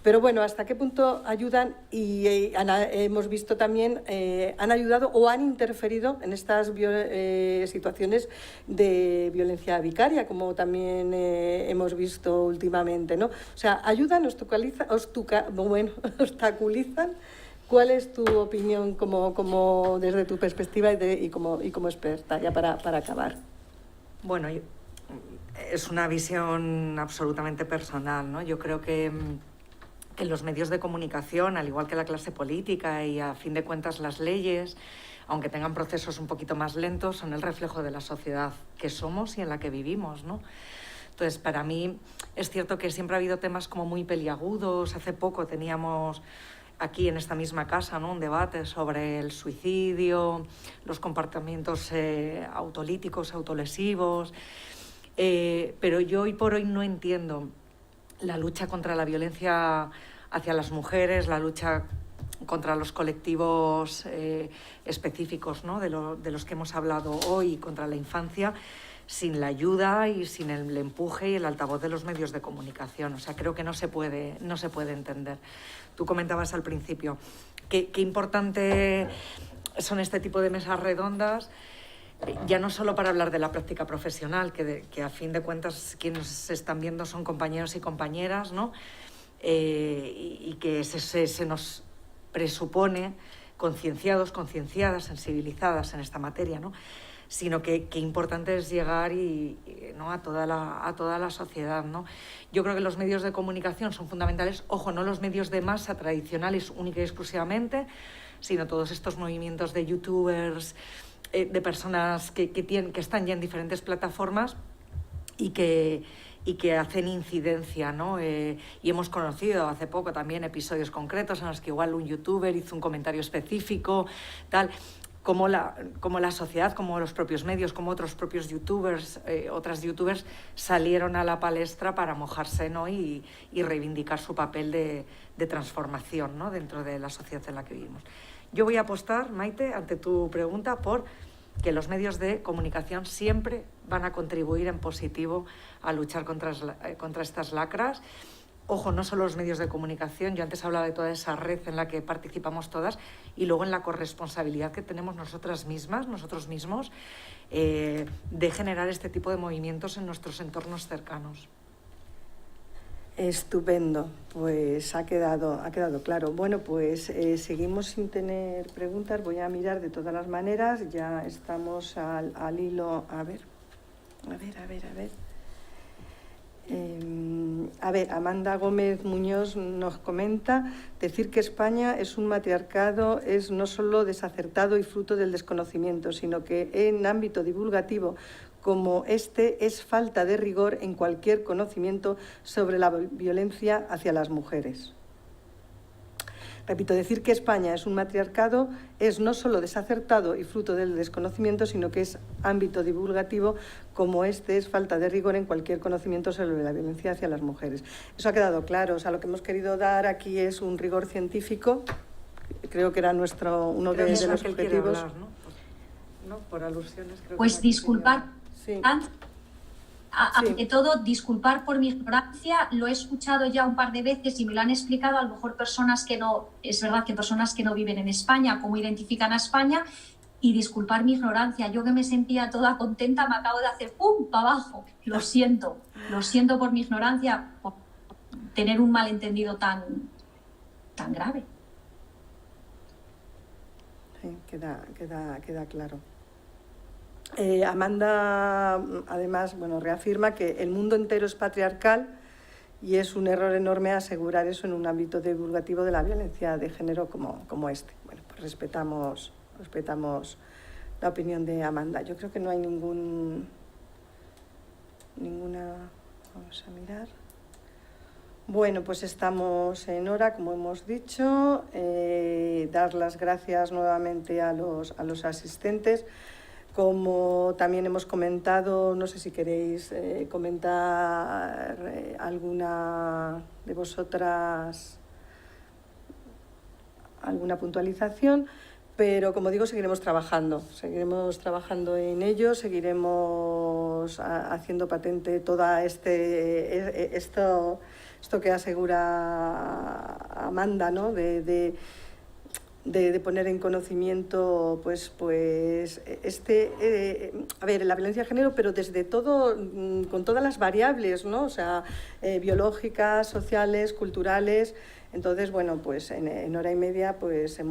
Pero bueno, ¿hasta qué punto ayudan? Y hemos visto también, han ayudado o han interferido en estas situaciones de violencia vicaria, como también hemos visto últimamente, ¿no? O sea, ¿ayudan, obstaculizan? ¿Cuál es tu opinión como desde tu perspectiva y como experta, ya para acabar? Bueno, es una visión absolutamente personal, ¿no? Yo creo que los medios de comunicación, al igual que la clase política y a fin de cuentas las leyes, aunque tengan procesos un poquito más lentos, son el reflejo de la sociedad que somos y en la que vivimos, ¿no? Entonces, para mí es cierto que siempre ha habido temas como muy peliagudos. Hace poco teníamos aquí en esta misma casa, ¿no?, un debate sobre el suicidio, los comportamientos autolíticos, autolesivos, pero yo hoy por hoy no entiendo la lucha contra la violencia hacia las mujeres, la lucha contra los colectivos específicos, ¿no?, de los que hemos hablado hoy, contra la infancia, sin la ayuda y sin el empuje y el altavoz de los medios de comunicación. O sea, creo que no se puede entender. Tú comentabas al principio qué importante son este tipo de mesas redondas, ya no solo para hablar de la práctica profesional, que a fin de cuentas quienes se están viendo son compañeros y compañeras, ¿no? Y que se nos presupone concienciados, concienciadas, sensibilizadas en esta materia, ¿no? Sino que importante es llegar ¿no?, a toda la sociedad, ¿no? Yo creo que los medios de comunicación son fundamentales, ojo, no los medios de masa tradicionales única y exclusivamente, sino todos estos movimientos de youtubers, de personas que están ya en diferentes plataformas y que hacen incidencia, ¿no? Y hemos conocido hace poco también episodios concretos en los que igual un youtuber hizo un comentario específico, tal... Como la sociedad, como los propios medios, como otros propios youtubers, otras youtubers salieron a la palestra para mojarse, ¿no?, y reivindicar su papel de transformación, ¿no?, dentro de la sociedad en la que vivimos. Yo voy a apostar, Maite, ante tu pregunta, por que los medios de comunicación siempre van a contribuir en positivo a luchar contra estas lacras. Ojo, no solo los medios de comunicación, yo antes hablaba de toda esa red en la que participamos todas, y luego en la corresponsabilidad que tenemos nosotras mismas, nosotros mismos, de generar este tipo de movimientos en nuestros entornos cercanos. Estupendo, pues ha quedado claro. Bueno, pues seguimos sin tener preguntas, voy a mirar de todas las maneras, ya estamos al hilo, a ver. Amanda Gómez Muñoz nos comenta: decir que España es un matriarcado es no solo desacertado y fruto del desconocimiento, sino que en ámbito divulgativo como este es falta de rigor en cualquier conocimiento sobre la violencia hacia las mujeres. Repito, decir que España es un matriarcado es no solo desacertado y fruto del desconocimiento, sino que es ámbito divulgativo como este es falta de rigor en cualquier conocimiento sobre la violencia hacia las mujeres. Eso ha quedado claro. O sea, lo que hemos querido dar aquí es un rigor científico. Creo que era uno de los objetivos. Hablar, ¿no? Por alusiones. Creo pues que disculpar. Sí. Ante todo, disculpar por mi ignorancia, lo he escuchado ya un par de veces y me lo han explicado, a lo mejor personas que no, es verdad que personas que no viven en España, cómo identifican a España, y disculpar mi ignorancia. Yo que me sentía toda contenta, me acabo de hacer ¡pum!, para abajo. Lo siento por mi ignorancia, por tener un malentendido tan grave. Sí, queda claro. Amanda, además, reafirma que el mundo entero es patriarcal y es un error enorme asegurar eso en un ámbito divulgativo de la violencia de género como este. Bueno, pues respetamos la opinión de Amanda. Yo creo que no hay ninguna... Vamos a mirar. Bueno, pues estamos en hora, como hemos dicho. Dar las gracias nuevamente a los asistentes. Como también hemos comentado, no sé si queréis comentar alguna de vosotras, alguna puntualización, pero como digo, seguiremos trabajando en ello, seguiremos haciendo patente toda esto que asegura Amanda, ¿no? de poner en conocimiento a ver, la violencia de género, pero desde todo, con todas las variables, ¿no? O sea, biológicas, sociales, culturales. Entonces, bueno, pues en hora y media pues